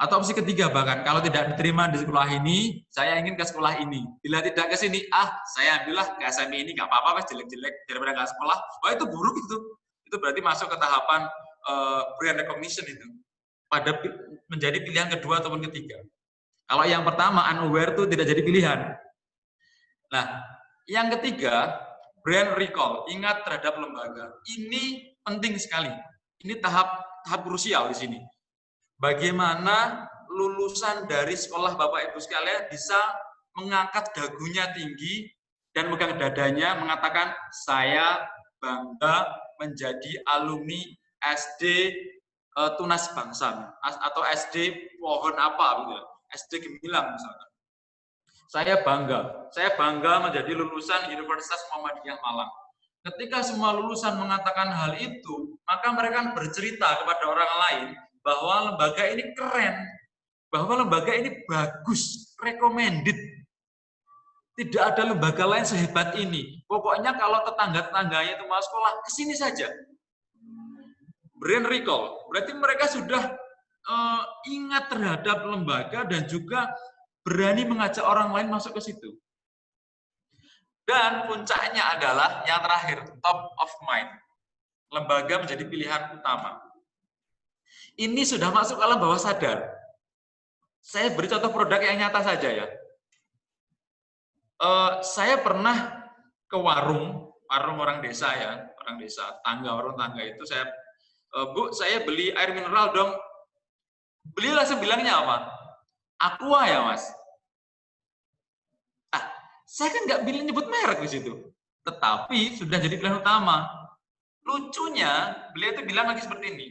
Atau opsi ketiga bahkan, kalau tidak diterima di sekolah ini, saya ingin ke sekolah ini. Bila tidak ke sini, saya ambillah ke SMP ini, nggak apa-apa, jelek-jelek, daripada nggak sekolah. Wah, itu buruk itu. Itu berarti masuk ke tahapan brand recognition itu. Pada menjadi pilihan kedua ataupun ketiga. Kalau yang pertama, unaware itu tidak jadi pilihan. Nah, yang ketiga, brand recall, ingat terhadap lembaga. Ini penting sekali. Ini tahap krusial di sini. Bagaimana lulusan dari sekolah Bapak Ibu sekalian bisa mengangkat dagunya tinggi dan megang dadanya mengatakan saya bangga menjadi alumni SD Tunas Bangsa atau SD pohon apa gitu. SD Gemilang misalnya. Saya bangga menjadi lulusan Universitas Muhammadiyah Malang. Ketika semua lulusan mengatakan hal itu, maka mereka bercerita kepada orang lain bahwa lembaga ini keren, bahwa lembaga ini bagus, recommended. Tidak ada lembaga lain sehebat ini. Pokoknya kalau tetangga-tetangganya itu mau sekolah, ke sini saja. Brand recall, berarti mereka sudah ingat terhadap lembaga dan juga berani mengajak orang lain masuk ke situ. Dan puncaknya adalah yang terakhir, top of mind. Lembaga menjadi pilihan utama. Ini sudah masuk alam bawah sadar. Saya beri contoh produk yang nyata saja ya. Saya pernah ke warung orang desa ya, warung tangga itu saya, Bu, saya beli air mineral dong. Beliau langsung bilangnya apa? Aqua ya, Mas. Saya kan nggak bilang nyebut merek di situ. tetapi sudah jadi pilihan utama. Lucunya, beliau itu bilang lagi seperti ini.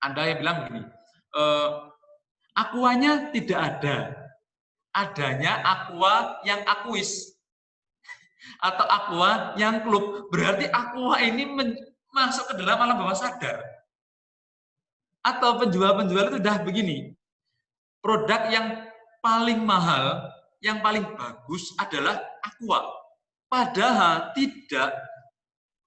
Ada yang bilang begini, akuanya tidak ada, adanya aqua yang akuis atau aqua yang klub. Berarti aqua ini masuk ke dalam alam bawah sadar. Atau penjual-penjual itu udah begini, produk yang paling mahal, yang paling bagus adalah aqua. Padahal tidak,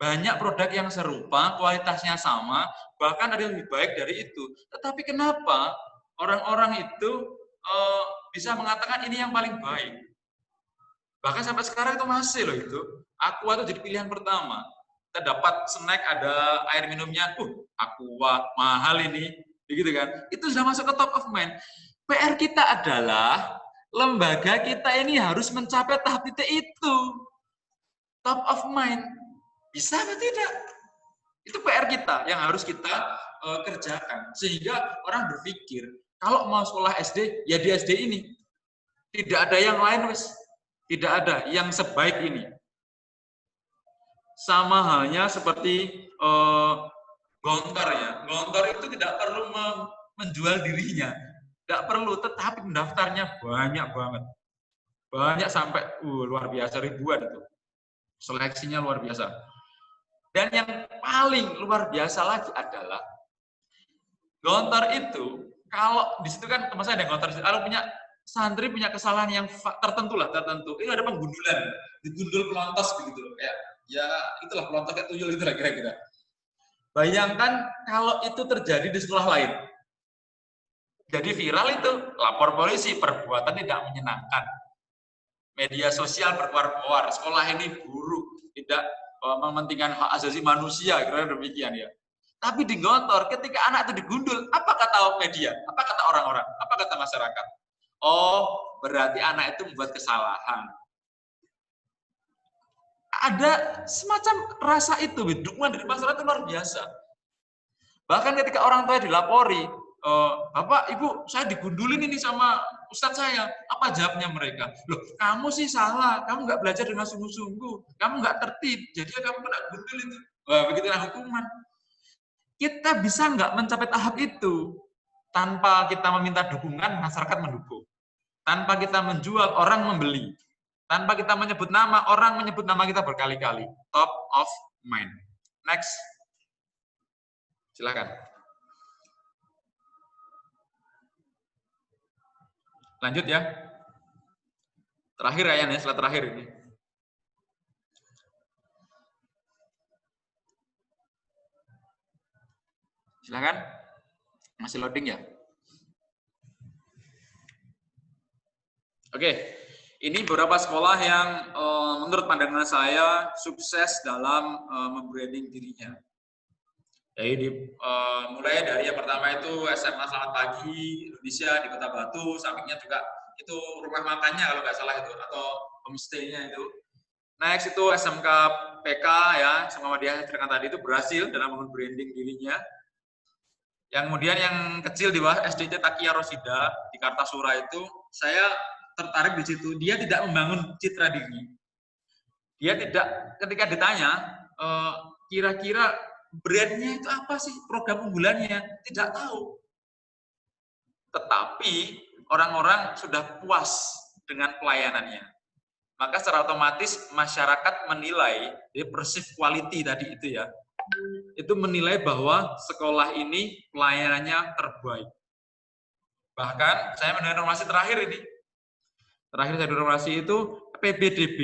banyak produk yang serupa, kualitasnya sama, bahkan ada yang lebih baik dari itu. Tetapi kenapa orang-orang itu bisa mengatakan ini yang paling baik? Bahkan sampai sekarang itu masih loh itu. Aqua itu jadi pilihan pertama. Kita dapat snack, ada air minumnya, Aqua, mahal ini, begitu kan? Itu sudah masuk ke top of mind. PR kita adalah, lembaga kita ini harus mencapai tahap titik itu. Top of mind. Bisa atau tidak? Itu PR kita yang harus kita kerjakan. Sehingga orang berpikir, kalau mau sekolah SD, ya di SD ini. Tidak ada yang lain, wes. Tidak ada yang sebaik ini. Sama halnya seperti Gontor ya. Gontor itu tidak perlu menjual dirinya. Tidak perlu, tetapi pendaftarnya banyak banget. Banyak sampai luar biasa, ribuan itu. Seleksinya luar biasa. Dan yang paling luar biasa lagi adalah Gontor itu, kalau di situ kan teman saya ada Gontor, kalau punya santri punya kesalahan yang tertentu. Ini ada penggundulan, digundul pelontos begitu loh. Ya itulah pelontos kayak tuyul itu lah kira-kira. Bayangkan kalau itu terjadi di sekolah lain. Jadi viral itu, lapor polisi, perbuatan tidak menyenangkan. Media sosial berkoar-koar, sekolah ini buruk, tidak mementingkan hak asasi manusia, kira-kira demikian ya. Tapi di Gontor, ketika anak itu digundul, apa kata media? Apa kata orang-orang? Apa kata masyarakat? Oh, berarti anak itu membuat kesalahan. Ada semacam rasa itu, dukungan dari masyarakat itu luar biasa. Bahkan ketika orang tua dilapori, Bapak, Ibu, saya digundulin ini sama Ustadz saya. Apa jawabnya mereka? Loh, kamu sih salah, kamu nggak belajar dengan sungguh-sungguh, kamu nggak tertib, jadi kamu kena gundul itu. Wah, begitulah hukuman. Kita bisa nggak mencapai tahap itu tanpa kita meminta dukungan, masyarakat mendukung. Tanpa kita menjual, orang membeli. Tanpa kita menyebut nama, orang menyebut nama kita berkali-kali. Top of mind. Next. Silakan. Lanjut ya. Terakhir ya, slide terakhir ini. Silakan. Masih loading ya? Oke, ini beberapa sekolah yang menurut pandangan saya sukses dalam membranding dirinya. Jadi mulai dari yang pertama itu SMA Selamat Pagi Indonesia di Kota Batu, sampingnya juga itu rumah makannya kalau nggak salah itu, atau homestay-nya itu. Next itu SMK PK ya, sama dia ceritakan tadi itu berhasil dalam membranding dirinya. Yang kemudian yang kecil di bawah SDC Takia Rosida di Kartasura itu, saya tertarik di situ. Dia tidak membangun citra diri. Dia tidak, ketika ditanya, kira-kira brandnya itu apa sih, program unggulannya, tidak tahu. Tetapi orang-orang sudah puas dengan pelayanannya. Maka secara otomatis masyarakat menilai, perceived quality tadi itu ya, itu menilai bahwa sekolah ini pelayanannya terbaik. Bahkan saya mendengar informasi terakhir ini, terakhir saya informasi itu PBDB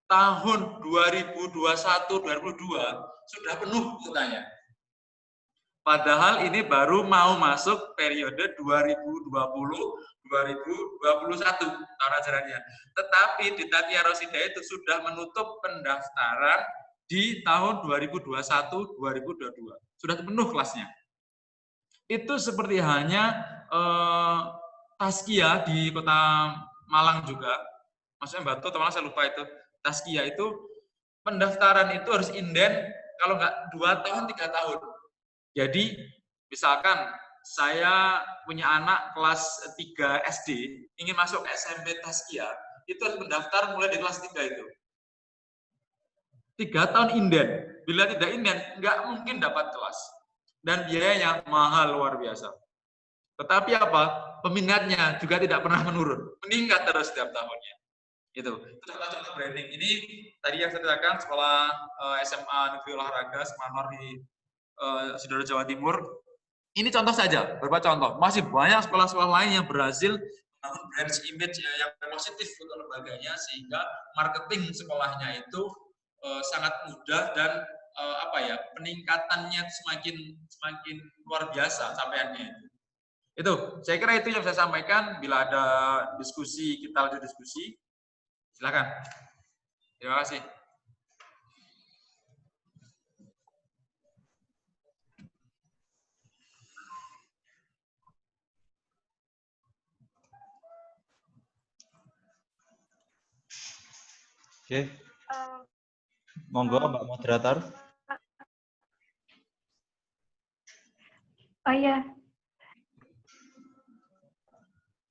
tahun 2021-2022 sudah penuh kuotanya. Padahal ini baru mau masuk periode 2020-2021 tahun ajarannya. Tetapi di Takia Rosida itu sudah menutup pendaftaran di tahun 2021-2022. Sudah penuh kelasnya. Itu seperti halnya Taskia di Kota Malang juga. Maksudnya Batu, teman saya lupa itu. Taskia itu pendaftaran itu harus inden kalau nggak 2 tahun, 3 tahun. Jadi misalkan saya punya anak kelas 3 SD, ingin masuk ke SMP Taskia, itu harus mendaftar mulai di kelas 3 itu. 3 tahun inden. Bila tidak inden, nggak mungkin dapat kelas. Dan biayanya mahal luar biasa. Tetapi apa? Peminatnya juga tidak pernah menurun. Meningkat terus setiap tahunnya. Itu contoh branding. Ini tadi yang saya katakan sekolah SMA Negeri Olahraga Semanor di Sidoarjo Jawa Timur. Ini contoh saja, beberapa contoh. Masih banyak sekolah-sekolah lain yang berhasil membangun brand image yang positif untuk lembaganya sehingga marketing sekolahnya itu sangat mudah dan peningkatannya semakin luar biasa capaiannya. Itu, saya kira itu yang saya sampaikan. Bila ada diskusi, kita lanjut diskusi. Silakan. Terima kasih. Oke. Monggo Mbak Moderator. Oh iya.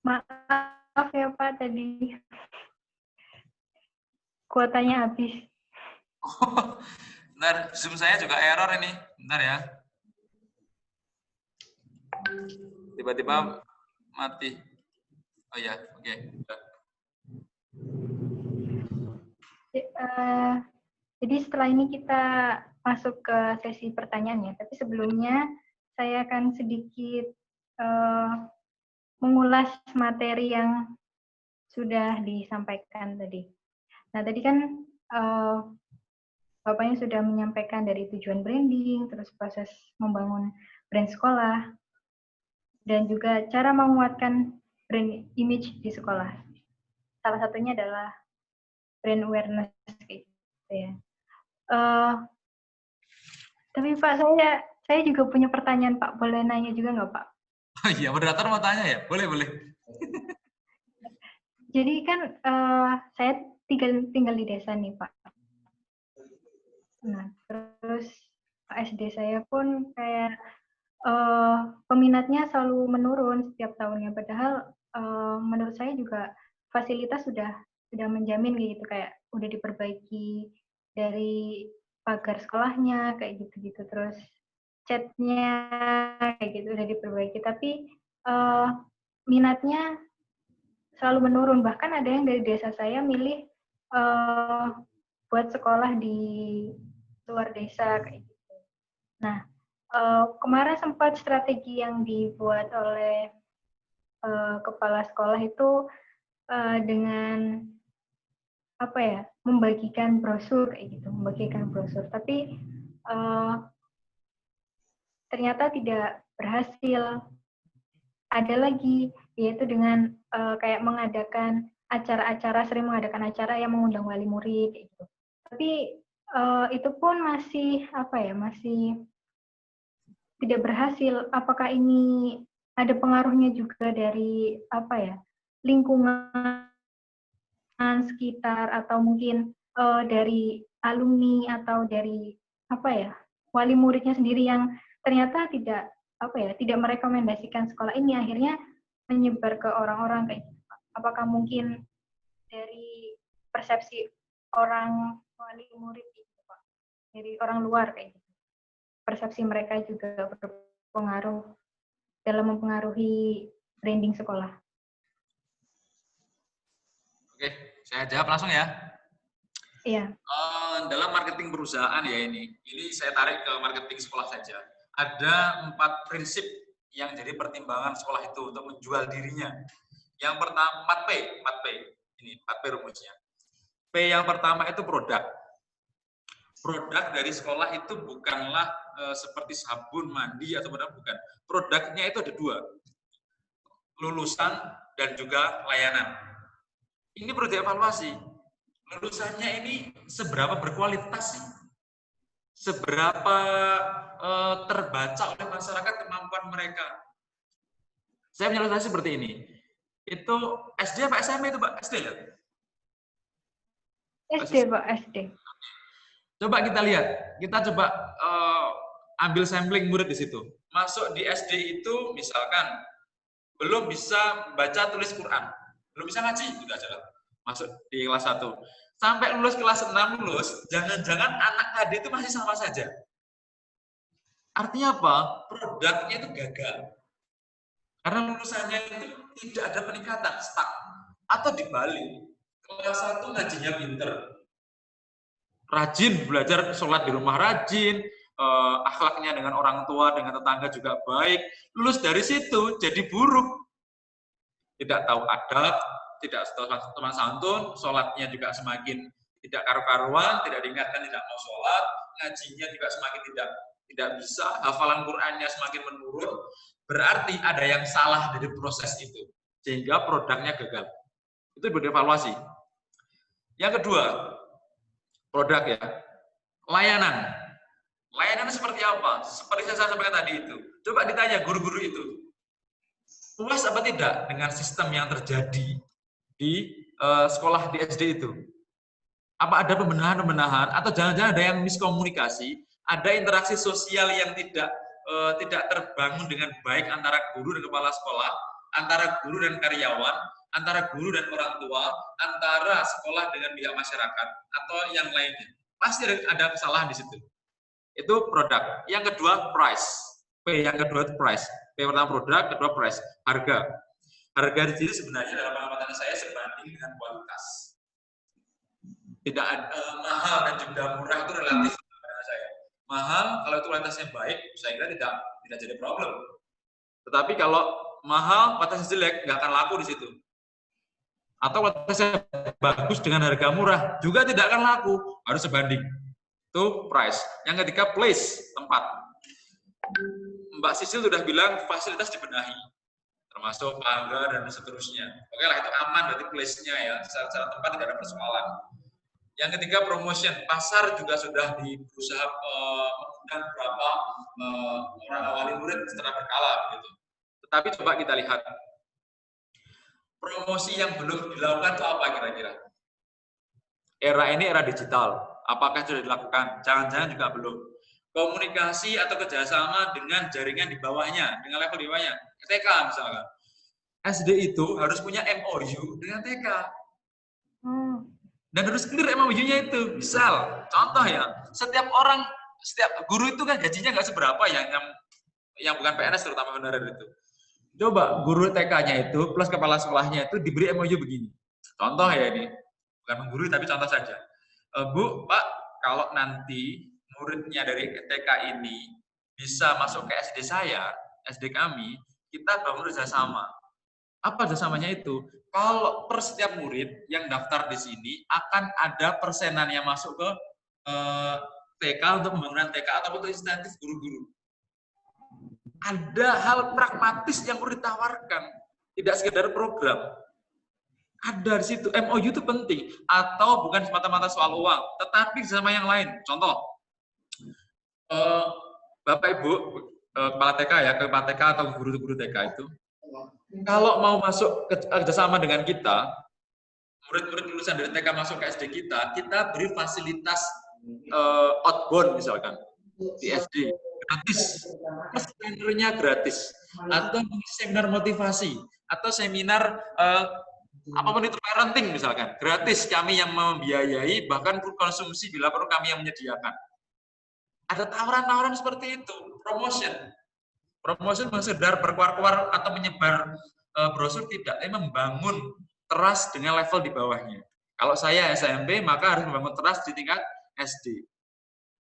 Maaf ya Pak, tadi kuotanya habis. Oh, bentar, Zoom saya juga error ini. Bentar ya. Tiba-tiba mati. Oh ya, oke. Jadi setelah ini kita masuk ke sesi pertanyaannya. Tapi sebelumnya saya akan sedikit mengulas materi yang sudah disampaikan tadi. Nah, tadi kan Bapaknya sudah menyampaikan dari tujuan branding, terus proses membangun brand sekolah, dan juga cara menguatkan brand image di sekolah. Salah satunya adalah brand awareness, gitu ya. Tapi Pak, saya juga punya pertanyaan Pak. Boleh nanya juga nggak Pak? Oh iya, moderator mau tanya ya? Boleh, boleh. Jadi kan saya tinggal di desa nih Pak. Nah, terus SD saya pun kayak peminatnya selalu menurun setiap tahunnya. Padahal menurut saya juga fasilitas sudah menjamin gitu, kayak udah diperbaiki dari pagar sekolahnya kayak gitu-gitu, terus chatnya kayak gitu udah diperbaiki. Tapi minatnya selalu menurun. Bahkan ada yang dari desa saya milih buat sekolah di luar desa kayak gitu. Nah, kemarin sempat strategi yang dibuat oleh kepala sekolah itu dengan membagikan brosur kayak gitu, membagikan brosur. Tapi ternyata tidak berhasil. Ada lagi yaitu dengan kayak mengadakan acara-acara, sering mengadakan acara yang mengundang wali murid kayak gitu. Tapi itu pun masih masih tidak berhasil. Apakah ini ada pengaruhnya juga dari lingkungan sekitar, atau mungkin dari alumni, atau dari wali muridnya sendiri yang ternyata tidak merekomendasikan sekolah ini, akhirnya menyebar ke orang-orang kayak gitu. Apakah mungkin dari persepsi orang wali murid itu Pak, dari orang luar kayak gitu, persepsi mereka juga berpengaruh dalam mempengaruhi branding sekolah? Oke, saya jawab langsung ya. Iya. Dalam marketing perusahaan ya ini saya tarik ke marketing sekolah saja. Ada 4 prinsip yang jadi pertimbangan sekolah itu untuk menjual dirinya. Yang pertama 4P. Ini 4P rumusnya. P yang pertama itu produk. Produk dari sekolah itu bukanlah seperti sabun, mandi, atau bukan. Produknya itu ada 2. Lulusan dan juga layanan. Ini perlu dievaluasi. Lulusannya ini seberapa berkualitas sih? Seberapa terbaca oleh masyarakat kemampuan mereka? Saya menjelaskan seperti ini. Itu SD apa SMP itu Pak? SD ya? SD Pak, SD. Coba kita lihat, kita coba ambil sampling murid di situ. Masuk di SD itu misalkan belum bisa baca tulis Quran, belum bisa ngaji, gitu aja lah. Masuk di kelas 1. sampai lulus kelas 6 jangan-jangan anak tadi itu masih sama saja. Artinya apa? Produknya itu gagal. Karena lulusannya itu tidak ada peningkatan, stuck. Atau dibalik, kelas 1 ngajinya pinter, rajin belajar sholat di rumah rajin, akhlaknya dengan orang tua, dengan tetangga juga baik. Lulus dari situ jadi buruk. Tidak tahu adab, tidak tahu sopan santun, sholatnya juga semakin tidak karu-karuan, tidak diingatkan, tidak mau sholat, ngajinya juga semakin tidak bisa, hafalan Qur'annya semakin menurun. Berarti ada yang salah dari proses itu, sehingga produknya gagal. Itu berdievaluasi. Yang kedua, produk ya, layanan. Layanan seperti apa? Seperti saya sampaikan tadi itu. Coba ditanya guru-guru itu, puas apa tidak dengan sistem yang terjadi di sekolah di SD itu? Apa ada pembenahan-pembenahan atau jangan-jangan ada yang miskomunikasi, ada interaksi sosial yang tidak terbangun dengan baik antara guru dan kepala sekolah, antara guru dan karyawan, antara guru dan orang tua, antara sekolah dengan pihak masyarakat atau yang lainnya. Pasti ada kesalahan di situ. Itu produk. Yang kedua price. P yang kedua itu price. P pertama produk, kedua price, harga. Harga di sini sebenarnya dalam pengamatan saya sebanding dengan kualitas. Tidak mahal dan juga murah itu relatif pada saya. Mahal kalau itu kualitasnya baik, saya kira tidak jadi problem. Tetapi kalau mahal, kualitasnya jelek, nggak akan laku di situ. Atau kualitasnya bagus dengan harga murah, juga tidak akan laku, harus sebanding. Itu price. Yang ketiga place, tempat. Mbak Sisil sudah bilang fasilitas dibenahi, termasuk pagar dan seterusnya. Oke lah, itu aman berarti place-nya ya, secara tempat tidak ada persoalan. Yang ketiga promotion, pasar juga sudah berusaha mengundang beberapa orang wali murid secara berkala gitu. Tetapi coba kita lihat promosi yang belum dilakukan itu apa kira-kira? Era ini era digital, apakah sudah dilakukan? Jangan-jangan juga belum. Komunikasi atau kerjasama dengan jaringan di bawahnya, dengan level di bawahnya, TK misalkan. SD itu harus punya MOU dengan TK. Dan harus clear MOU-nya itu. Misal, contoh ya, setiap guru itu kan gajinya nggak seberapa yang bukan PNS terutama honorer itu. Coba guru TK-nya itu plus kepala sekolahnya itu diberi MOU begini. Contoh ya ini, bukan menggurui tapi contoh saja. Bu, Pak, kalau nanti muridnya dari TK ini bisa masuk ke SD saya, SD kami, kita bangun kerjasama. Apa kerjasamanya itu? Kalau per setiap murid yang daftar di sini akan ada persenan yang masuk ke TK untuk pembangunan TK ataupun untuk insentif guru-guru. Ada hal pragmatis yang perlu ditawarkan, tidak sekedar program. Ada di situ, MOU itu penting, atau bukan semata-mata soal uang, tetapi sama yang lain. Contoh, Bapak Ibu, kepala TK ya, kepala TK atau guru-guru TK itu, kalau mau masuk kerjasama dengan kita, murid-murid lulusan dari TK masuk ke SD kita beri fasilitas outbound misalkan, di SD. Gratis, seminarnya gratis, atau seminar motivasi, atau seminar apapun itu parenting misalkan, gratis kami yang membiayai, bahkan konsumsi bila perlu kami yang menyediakan. Ada tawaran-tawaran seperti itu, promotion bukan sekedar berkuar-kuar atau menyebar brosur, tidak, tapi membangun trust dengan level di bawahnya. Kalau saya SMP, maka harus membangun trust di tingkat SD.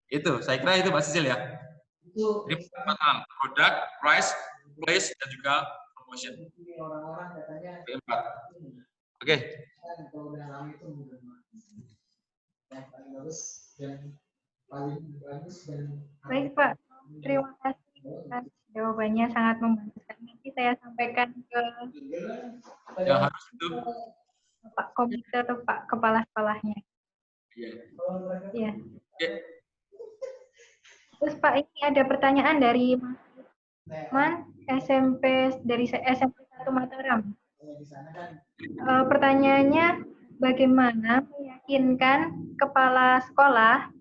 Itu, saya kira itu Mbak Sisil ya. Jadi produk, price, place, dan juga promotion. P4. Oke. Baik Pak, terima kasih atas jawabannya, sangat membantu. Nanti saya sampaikan ke Pak Komite atau Pak Kepala Sekolahnya. Iya. Terus Pak, ini ada pertanyaan dari Mas SMP dari SMP 1 Mataram. Pertanyaannya, bagaimana meyakinkan kepala sekolah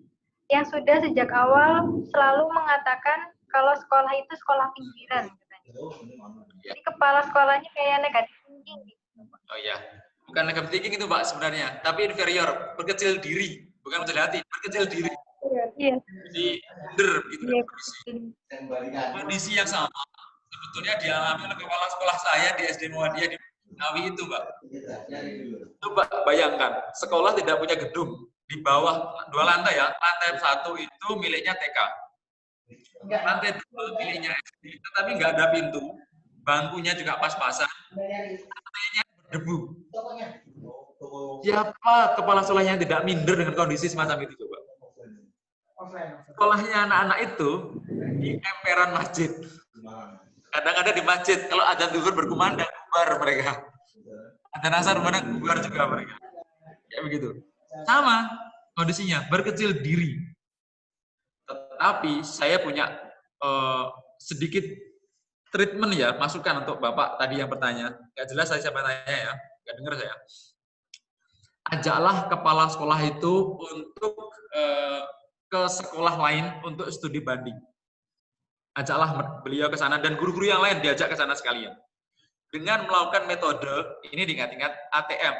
yang sudah sejak awal selalu mengatakan kalau sekolah itu sekolah pinggiran? Jadi kepala sekolahnya kayak negatif thinking. Oh ya, Bukan negative thinking itu Pak sebenarnya, tapi inferior, berkecil diri, bukan berkecil hati, berkecil diri. Iya. Jadi minder gitu kan Iya. kondisi yang sama sebetulnya dialami oleh kepala sekolah saya di SD Muhammadiyah di Ngawi itu, Mbak. Coba bayangkan, sekolah tidak punya gedung, di bawah 2 lantai ya, lantai 1 itu miliknya TK, lantai 2 miliknya SD, tetapi nggak ada pintu, bangkunya juga pas-pasan, lantainya berdebu. Siapa kepala sekolah yang tidak minder dengan kondisi semacam itu coba? Sekolahnya anak-anak itu di emperan masjid. Kadang-kadang di masjid, kalau ada zuhur berkumandang, bubar mereka. Ada asar mana bubar juga mereka. Kayak begitu. Sama kondisinya, berkecil diri. Tetapi saya punya sedikit treatment ya, masukan untuk Bapak tadi yang bertanya. Nggak jelas saya siapa tanya ya, nggak dengar saya. Ajaklah kepala sekolah itu untuk ke sekolah lain untuk studi banding. Ajaklah beliau ke sana dan guru-guru yang lain diajak ke sana sekalian. Dengan melakukan metode, ini diingat-ingat ATM,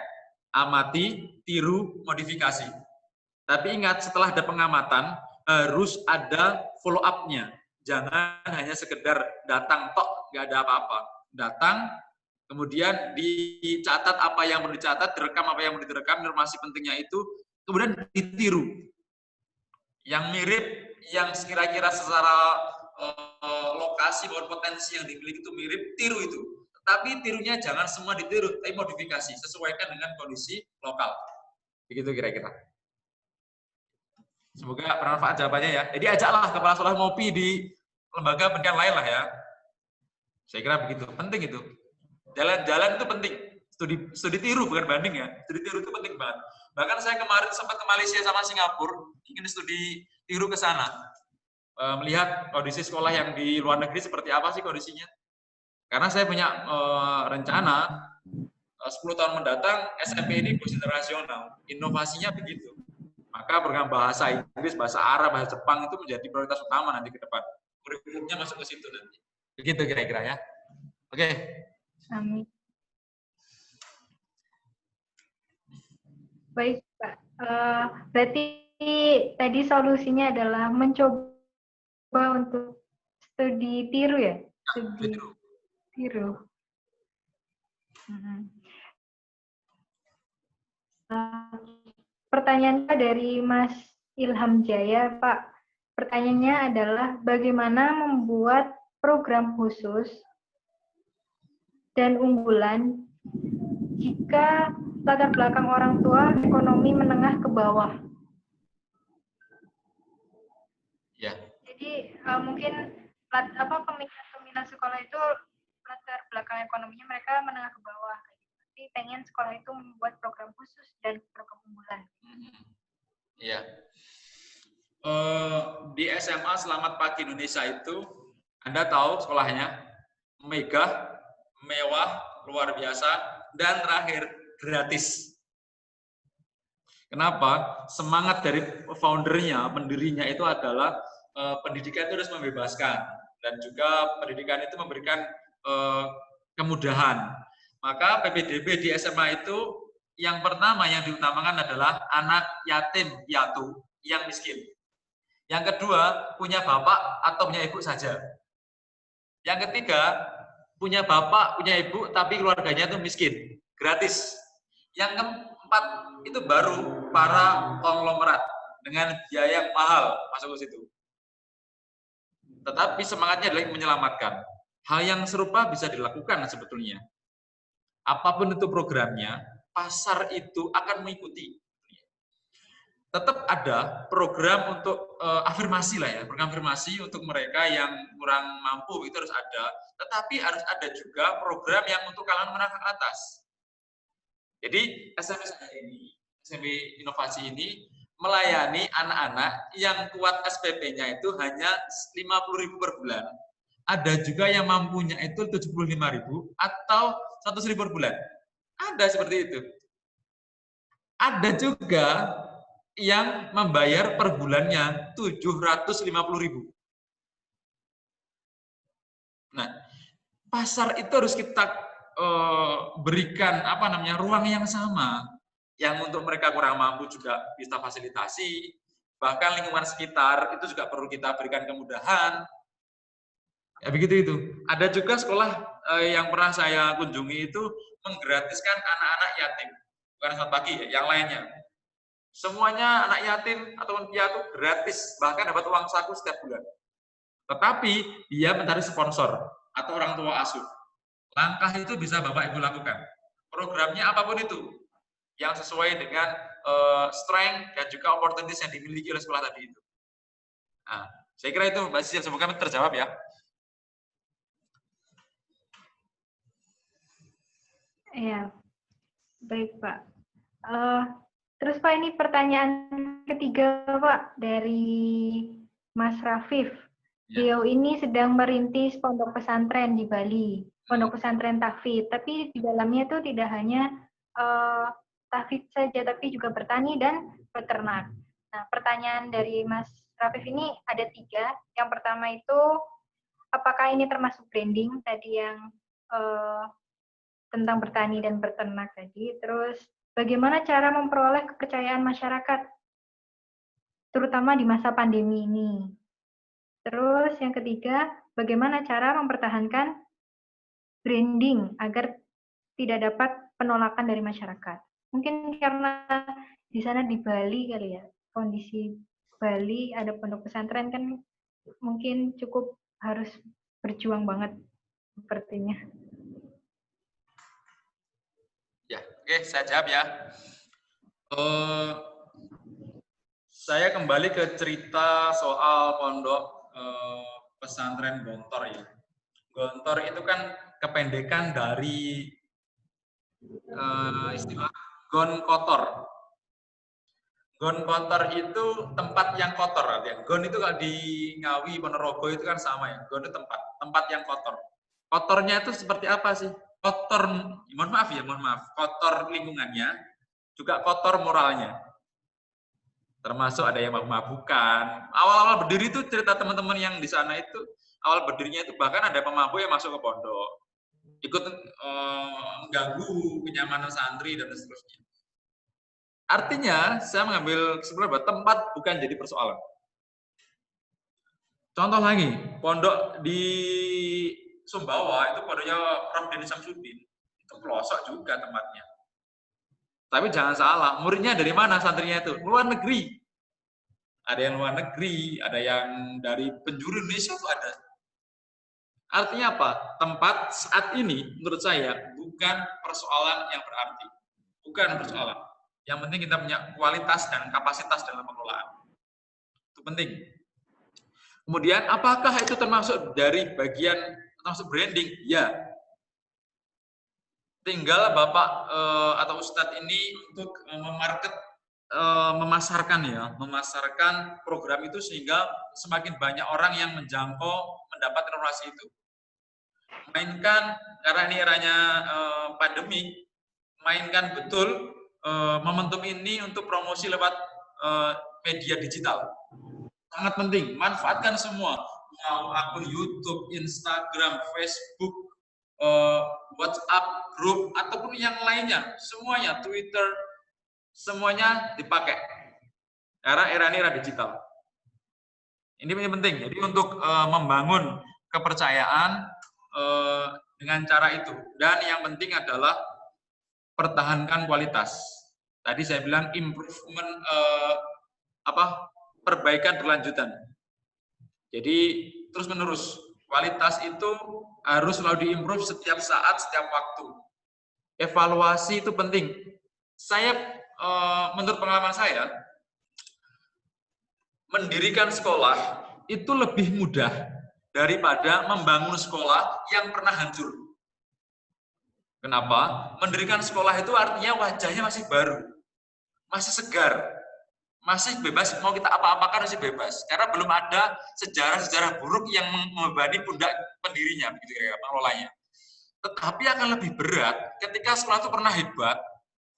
amati, tiru, modifikasi. Tapi ingat, setelah ada pengamatan, harus ada follow up-nya. Jangan hanya sekedar datang, tok, nggak ada apa-apa. Datang, kemudian dicatat apa yang mau dicatat, direkam apa yang mau direkam, informasi pentingnya itu, kemudian ditiru. Yang mirip, yang kira-kira secara lokasi maupun potensi yang dimiliki itu mirip, tiru itu. Tapi tirunya jangan semua ditiru, tapi modifikasi, sesuaikan dengan kondisi lokal. Begitu kira-kira. Semoga bermanfaat jawabannya ya. Jadi ajaklah kepala sekolah ngopi di lembaga pendidikan lain lah ya. Saya kira begitu, penting itu. Jalan-jalan itu penting. Studi tiru bukan banding ya. Studi tiru itu penting banget. Bahkan saya kemarin sempat ke Malaysia sama Singapura, ingin studi tiru ke sana. Melihat kondisi sekolah yang di luar negeri seperti apa sih kondisinya. Karena saya punya rencana 10 tahun mendatang SMP ini bus internasional. Inovasinya begitu. Maka program bahasa Inggris, bahasa Arab, bahasa Jepang itu menjadi prioritas utama nanti ke depan. Kurikulumnya masuk ke situ nanti. Begitu kira-kira ya. Oke. Amin. Baik, Pak. Berarti tadi solusinya adalah mencoba untuk studi tiru ya? Studi tiru. Pertanyaannya dari Mas Ilham Jaya, Pak. Pertanyaannya adalah bagaimana membuat program khusus dan unggulan jika latar belakang orang tua ekonomi menengah ke bawah. Ya. Jadi mungkin peminat sekolah itu latar belakang ekonominya mereka menengah ke bawah. Tapi pengen sekolah itu membuat program khusus dan program unggulan. Iya. Di SMA Selamat Pagi Indonesia itu, Anda tahu sekolahnya megah, mewah, luar biasa, dan terakhir gratis. Kenapa? Semangat dari foundernya, pendirinya itu adalah pendidikan itu harus membebaskan dan juga pendidikan itu memberikan kemudahan. Maka PPDB di SMA itu yang pertama yang diutamakan adalah anak yatim piatu yang miskin. Yang kedua, punya bapak atau punya ibu saja. Yang ketiga, punya bapak, punya ibu, tapi keluarganya itu miskin, gratis. Yang keempat, itu baru para konglomerat dengan biaya yang mahal masuk ke situ. Tetapi semangatnya adalah menyelamatkan. Hal yang serupa bisa dilakukan sebetulnya. Apapun itu programnya, pasar itu akan mengikuti. Tetap ada program untuk afirmasi lah ya, program afirmasi untuk mereka yang kurang mampu itu harus ada. Tetapi harus ada juga program yang untuk kalangan menengah ke atas. Jadi SMP Inovasi ini melayani anak-anak yang kuat SPP-nya itu hanya 50.000 per bulan. Ada juga yang mampunya itu 75.000 atau 100.000 per bulan. Ada seperti itu. Ada juga yang membayar per bulannya 750.000. Nah, pasar itu harus kita berikan ruang yang sama, yang untuk mereka kurang mampu juga bisa fasilitasi, bahkan lingkungan sekitar itu juga perlu kita berikan kemudahan. Ya begitu itu. Ada juga sekolah yang pernah saya kunjungi itu menggratiskan anak-anak yatim, bukan selamat pagi ya, yang lainnya. Semuanya anak yatim atau piatu gratis, bahkan dapat uang saku setiap bulan. Tetapi dia mencari sponsor atau orang tua asuh. Langkah itu bisa Bapak Ibu lakukan. Programnya apapun itu, yang sesuai dengan strength dan juga opportunities yang dimiliki oleh sekolah tadi itu. Nah, saya kira itu Mbak Sisil, semoga terjawab ya. Ya, baik Pak. Terus Pak, ini pertanyaan ketiga Pak dari Mas Rafif. Beliau ini sedang merintis pondok pesantren di Bali, pondok pesantren tahfidz, tapi di dalamnya itu tidak hanya tahfidz saja, tapi juga bertani dan beternak. Nah, pertanyaan dari Mas Rafif ini ada 3. Yang pertama itu, apakah ini termasuk branding tadi yang tentang bertani dan beternak tadi? Terus, bagaimana cara memperoleh kepercayaan masyarakat, terutama di masa pandemi ini? Terus yang ketiga, bagaimana cara mempertahankan branding agar tidak dapat penolakan dari masyarakat? Mungkin karena di sana di Bali kali ya, kondisi Bali ada pondok pesantren kan mungkin cukup harus berjuang banget sepertinya. Ya, oke, saya jawab ya. Saya kembali ke cerita soal pondok pesantren Gontor ya. Gontor itu kan kependekan dari istilah gon kotor. Gon kotor itu tempat yang kotor artinya. Gon itu kalau di Ngawi, Ponorogo itu kan sama ya. Gon itu tempat yang kotor. Kotornya itu seperti apa sih? Kotor, mohon maaf. Kotor lingkungannya, juga kotor moralnya. Termasuk ada yang mabuk-mabukan. Awal-awal berdiri itu cerita teman-teman yang di sana itu, awal berdirinya itu bahkan ada pemabuk yang masuk ke pondok, ikut mengganggu kenyamanan santri dan seterusnya. Artinya, saya mengambil kesimpulan bahwa tempat bukan jadi persoalan. Contoh lagi, pondok di Sumbawa itu pondoknya Prof. Denny Samsudin, itu pelosok juga tempatnya. Tapi jangan salah, muridnya dari mana santrinya itu? Luar negeri. Ada yang luar negeri, ada yang dari penjuru Indonesia itu ada. Artinya apa? Tempat saat ini menurut saya bukan persoalan yang berarti. Bukan persoalan. Yang penting kita punya kualitas dan kapasitas dalam pengelolaan. Itu penting. Kemudian apakah itu termasuk dari bagian termasuk branding? Ya. Tinggal Bapak atau Ustadz ini untuk memasarkan program itu sehingga semakin banyak orang yang menjangkau mendapat informasi itu. Mainkan, karena ini eranya pandemi, mainkan betul momentum ini untuk promosi lewat media digital. Sangat penting, manfaatkan semua. Mau akun YouTube, Instagram, Facebook, WhatsApp, grup, ataupun yang lainnya. Semuanya, Twitter, semuanya dipakai. Karena era ini era digital. Ini penting. Jadi untuk membangun kepercayaan dengan cara itu. Dan yang penting adalah pertahankan kualitas. Tadi saya bilang improvement perbaikan berlanjutan. Jadi terus menerus. Kualitas itu harus selalu diimprove setiap saat, setiap waktu. Evaluasi itu penting. Saya menurut pengalaman saya, mendirikan sekolah itu lebih mudah daripada membangun sekolah yang pernah hancur. Kenapa? Mendirikan sekolah itu artinya wajahnya masih baru, masih segar, masih bebas, mau kita apa-apakan masih bebas. Karena belum ada sejarah-sejarah buruk yang membebani pundak pendirinya, begitu ya, pengelolanya. Tetapi akan lebih berat ketika sekolah itu pernah hebat,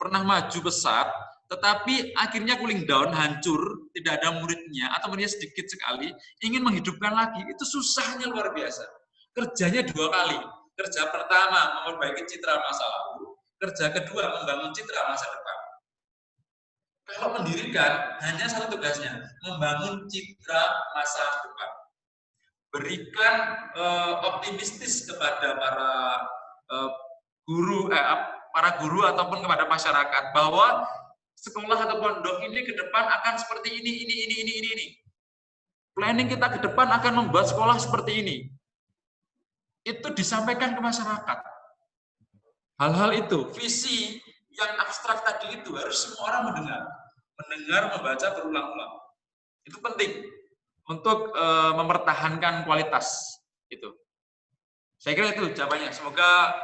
pernah maju pesat, tetapi akhirnya cooling down, hancur, tidak ada muridnya, atau muridnya sedikit sekali, ingin menghidupkan lagi, itu susahnya luar biasa. Kerjanya 2 kali. Kerja pertama memperbaiki citra masa lalu, kerja kedua membangun citra masa depan. Kalau mendirikan hanya satu tugasnya, membangun citra masa depan. Berikan optimistis kepada para guru ataupun kepada masyarakat bahwa sekolah atau pondok ini ke depan akan seperti ini. Planning kita ke depan akan membuat sekolah seperti ini. Itu disampaikan ke masyarakat. Hal-hal itu, visi yang abstrak tadi itu harus semua orang mendengar, membaca berulang-ulang. Itu penting untuk mempertahankan kualitas itu. Saya kira itu jawabannya. Semoga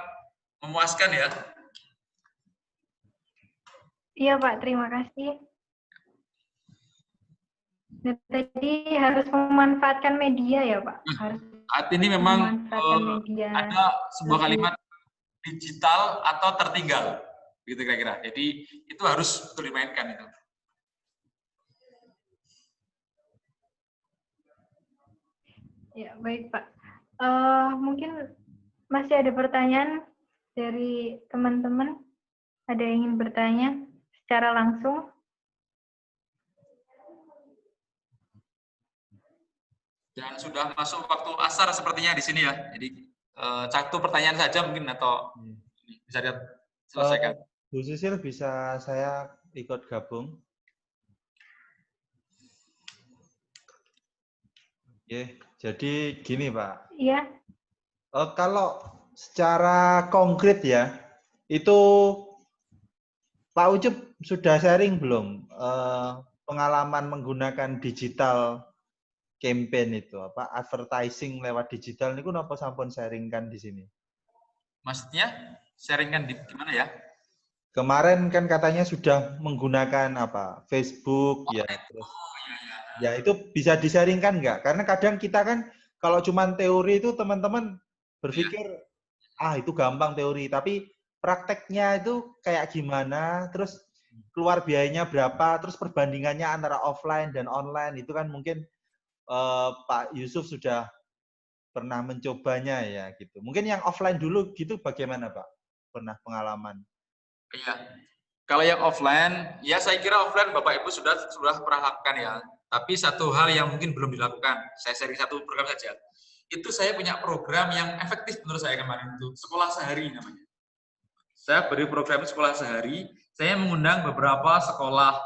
memuaskan ya. Iya Pak, terima kasih. Dan tadi harus memanfaatkan media ya Pak. Harus saat ini memang media. ada sebuah kalimat digital atau tertinggal, gitu kira-kira. Jadi itu harus betul dimainkan itu. Ya baik Pak. Mungkin masih ada pertanyaan dari teman-teman. Ada yang ingin bertanya secara langsung? Dan sudah masuk waktu asar sepertinya di sini ya. Jadi satu pertanyaan saja mungkin atau bisa diselesaikan. Bu Sisil, bisa saya ikut gabung? Oke, jadi gini Pak. Iya. Kalau secara konkret ya, itu Pak Ucup sudah sharing belum pengalaman menggunakan digital campaign itu, apa advertising lewat digital ini apa sampun sharingkan di sini? Maksudnya sharingkan di gimana ya? Kemarin kan katanya sudah menggunakan apa Facebook ya, terus ya itu bisa disaringkan nggak? Karena kadang kita kan kalau cuma teori itu teman-teman berpikir itu gampang teori, tapi prakteknya itu kayak gimana, terus keluar biayanya berapa, terus perbandingannya antara offline dan online itu kan mungkin Pak Yusuf sudah pernah mencobanya ya gitu. Mungkin yang offline dulu gitu bagaimana Pak? Pernah pengalaman? Iya. Kalau yang offline, ya saya kira offline Bapak Ibu sudah pernah lakukan ya. Tapi satu hal yang mungkin belum dilakukan, saya sharing satu program saja. Itu saya punya program yang efektif menurut saya kemarin itu, sekolah sehari namanya. Saya beri program sekolah sehari, saya mengundang beberapa sekolah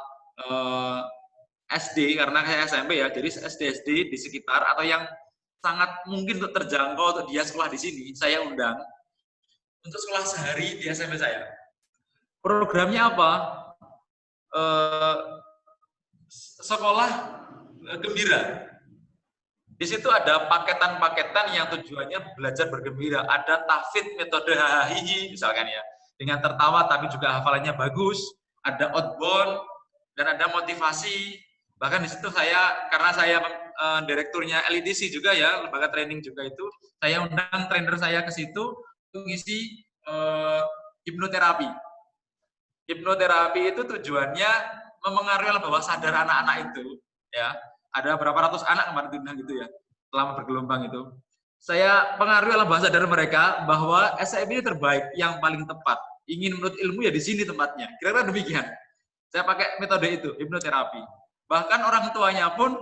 SD, karena saya SMP ya, jadi SD di sekitar, atau yang sangat mungkin untuk terjangkau untuk dia sekolah di sini, saya undang untuk sekolah sehari di SMP saya. Programnya apa? Sekolah gembira. Di situ ada paketan-paketan yang tujuannya belajar bergembira. Ada tahfidz metode hahihi misalkan ya, dengan tertawa tapi juga hafalannya bagus. Ada outbound dan ada motivasi. Bahkan di situ saya, karena saya direkturnya LIDC juga ya, lembaga training juga itu, saya undang trainer saya ke situ untuk ngisi hipnoterapi. Hipnoterapi itu tujuannya memengaruhi alam bawah sadar anak-anak itu, ya. Ada berapa ratus anak kemarin diundang gitu ya, selama bergelombang itu. Saya pengaruhi alam bawah sadar mereka bahwa SM ini terbaik, yang paling tepat. Ingin menurut ilmu ya di sini tempatnya. Kira-kira demikian. Saya pakai metode itu, hipnoterapi. Bahkan orang tuanya pun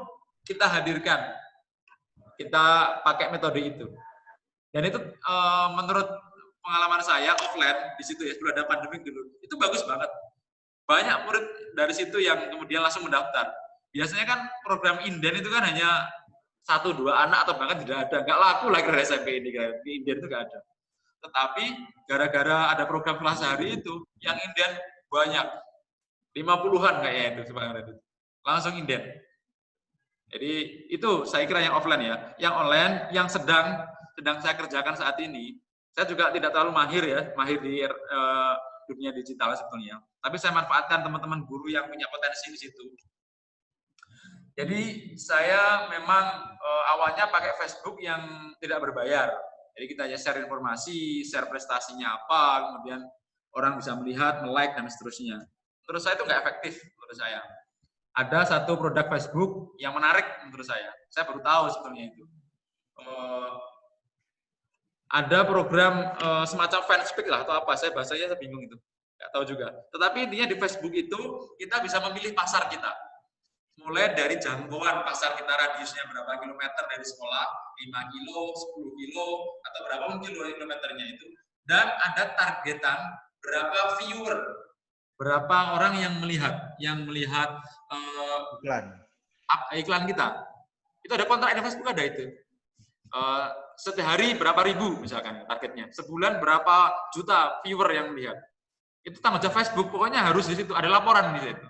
kita hadirkan. Kita pakai metode itu. Dan itu menurut pengalaman saya offline di situ ya, sebelum ada pandemi dulu, itu bagus banget. Banyak murid dari situ yang kemudian langsung mendaftar. Biasanya kan program inden itu kan hanya 1-2 anak atau bahkan tidak ada, nggak laku lagi dari SMP ini kan. Di inden itu nggak ada. Tetapi gara-gara ada program kelas sehari itu, yang inden banyak, 50-an kayaknya itu sebenarnya, langsung inden. Jadi itu saya kira yang offline ya. Yang online, yang sedang saya kerjakan saat ini, saya juga tidak terlalu mahir di dunia digital sebetulnya. Tapi saya manfaatkan teman-teman guru yang punya potensi di situ. Jadi saya memang awalnya pakai Facebook yang tidak berbayar. Jadi kita aja share informasi, share prestasinya apa, kemudian orang bisa melihat, like dan seterusnya. Menurut saya itu nggak efektif menurut saya. Ada satu produk Facebook yang menarik menurut saya. Saya baru tahu sebetulnya itu. ada program semacam fanspeak lah atau apa, saya bahasanya saya bingung itu, nggak tahu juga. Tetapi intinya di Facebook itu kita bisa memilih pasar kita, mulai dari jangkauan pasar kita radiusnya berapa kilometer dari sekolah, 5 kilo, 10 kilo, atau berapa kilometernya itu, dan ada targetan berapa viewer, berapa orang yang melihat iklan kita. Itu ada kontrak di Facebook, ada itu. Setiap hari berapa ribu misalkan targetnya, sebulan berapa juta viewer yang melihat. Itu tanggung jawab Facebook, pokoknya harus di situ ada laporan di situ.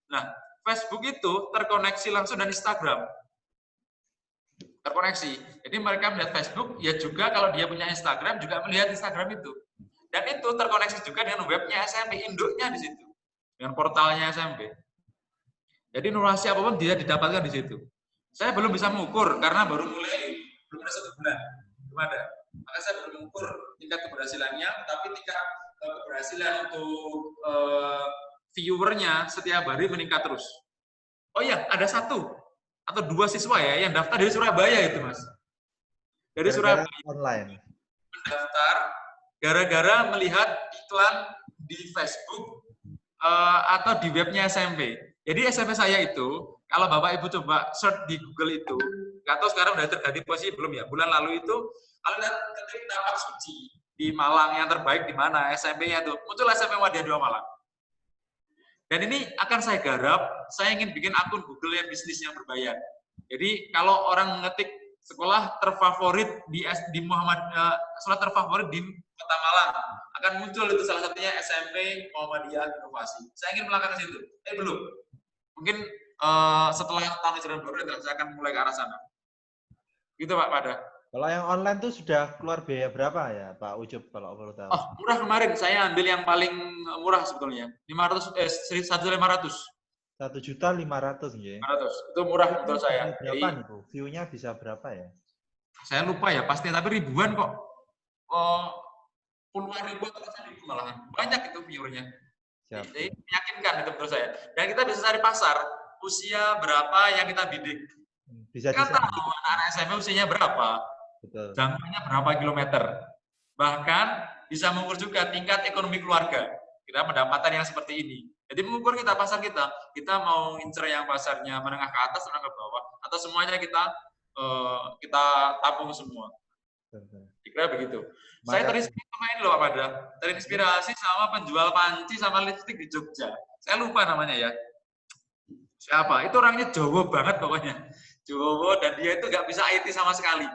Nah, Facebook itu terkoneksi langsung dengan Instagram. Terkoneksi. Jadi mereka melihat Facebook, ya juga kalau dia punya Instagram juga melihat Instagram itu. Dan itu terkoneksi juga dengan webnya SMP, induknya di situ. Dengan portalnya SMP. Jadi informasi apapun dia didapatkan di situ. Saya belum bisa mengukur karena baru mulai, belum ada 1 bulan. Belum ada. Maka saya belum mengukur tingkat keberhasilannya, tapi tingkat keberhasilan untuk viewernya setiap hari meningkat terus. Oh iya, ada 1 atau 2 siswa ya yang daftar dari Surabaya itu, Mas. Dari Surabaya. Online. Mendaftar gara-gara melihat iklan di Facebook atau di webnya SMP. Jadi SMP saya itu, kalau Bapak Ibu coba search di Google itu, nggak tahu sekarang udah terganti posisi belum ya, bulan lalu itu, kalau lihat ketik Tapak Suci di Malang yang terbaik di mana, SMP-nya itu, muncul SMP Muhammadiyah 2 Malang. Dan ini akan saya garap, saya ingin bikin akun Google yang bisnis yang berbayar. Jadi kalau orang mengetik sekolah terfavorit di sekolah terfavorit di Kota Malang, akan muncul itu salah satunya SMP Muhammadiyah Inovasi. Saya ingin melangkah ke situ. Belum. Mungkin setelah tahun ajaran baru saya akan mulai ke arah sana. Gitu Pak Pada. Kalau yang online tuh sudah keluar biaya berapa ya Pak Ucup kalau perlu tahu? Oh, murah kemarin. Saya ambil yang paling murah sebetulnya. 1.500. 1.500.000 ya. 500. Itu murah menurut saya. Berapa nih Bu? View-nya bisa berapa ya? Saya lupa ya pastinya, tapi ribuan kok. Puluhan ribu atau ribu malahan. Banyak itu viewernya. Jadi meyakinkan itu menurut saya. Dan kita bisa cari pasar. Usia berapa yang kita bidik. Bisa kita tahu anak SMP usianya berapa. Betul. Jangkauannya berapa kilometer. Bahkan bisa mengukur juga tingkat ekonomi keluarga. Kita pendapatan yang seperti ini. Jadi mengukur kita pasar kita mau incer yang pasarnya menengah ke atas, menengah ke bawah, atau semuanya kita tabung semua. Kira begitu. Saya terinspirasi loh Pak Pada. Terinspirasi sama penjual panci sama lipstik di Jogja. Saya lupa namanya ya. Siapa? Itu orangnya Jawa banget pokoknya. Jawa, dan dia itu nggak bisa IT sama sekali.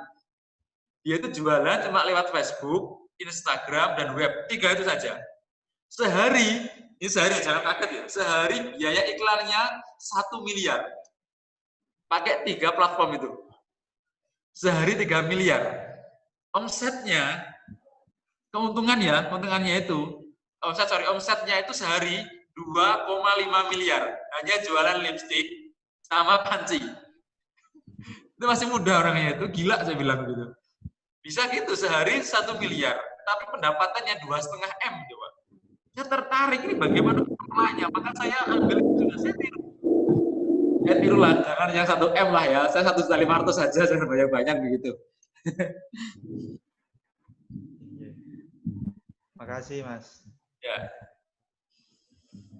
Dia itu jualan cuma lewat Facebook, Instagram, dan web. 3 itu saja. Sehari, ini sehari jangan kaget ya, sehari biaya iklannya 1 miliar. Pakai 3 platform itu. Sehari 3 miliar. Omsetnya, keuntungannya itu, omsetnya itu sehari 2,5 miliar. Hanya jualan lipstik sama panci. Itu masih muda orangnya itu, gila saya bilang gitu. Bisa gitu sehari 1 miliar, tapi pendapatannya 2,5 M coba. Saya tertarik ini bagaimana polanya, maka saya ambil itu, saya tiru. Ya tirulah, jangan yang 1 M lah ya, saya 1.500.000 saja, jangan banyak-banyak begitu. Makasih Mas. Ya.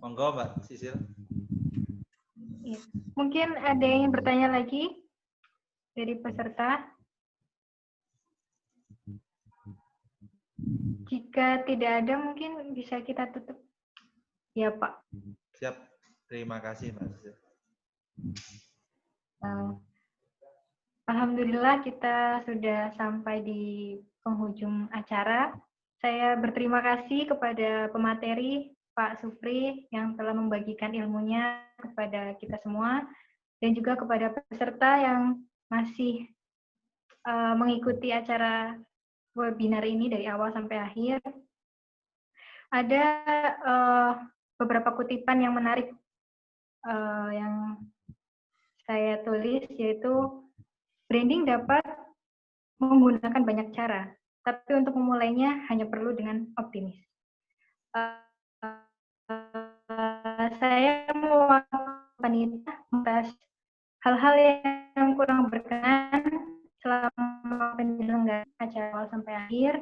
Monggo Mbak Sisil. Mungkin ada yang bertanya lagi dari peserta. Jika tidak ada, mungkin bisa kita tutup. Ya Pak. Siap. Terima kasih Mbak Sisil. Alhamdulillah kita sudah sampai di penghujung acara. Saya berterima kasih kepada pemateri Pak Supri yang telah membagikan ilmunya kepada kita semua, dan juga kepada peserta yang masih mengikuti acara webinar ini dari awal sampai akhir. Ada beberapa kutipan yang menarik yang saya tulis, yaitu branding dapat menggunakan banyak cara, tapi untuk memulainya hanya perlu dengan optimis. Saya mewakili wanita atas hal-hal yang kurang berkenan selama penyelenggaraan acara awal sampai akhir.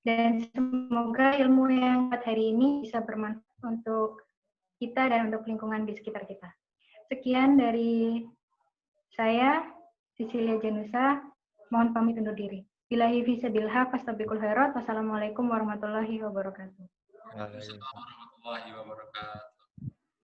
Dan semoga ilmu yang buat hari ini bisa bermanfaat untuk kita dan untuk lingkungan di sekitar kita. Sekian dari saya, Cecilia Janusa. Mohon pamit undur diri. Billahi fi sabil haq, fastabiqul khairat. Wassalamualaikum warahmatullahi wabarakatuh. Waalaikumsalam warahmatullahi wabarakatuh.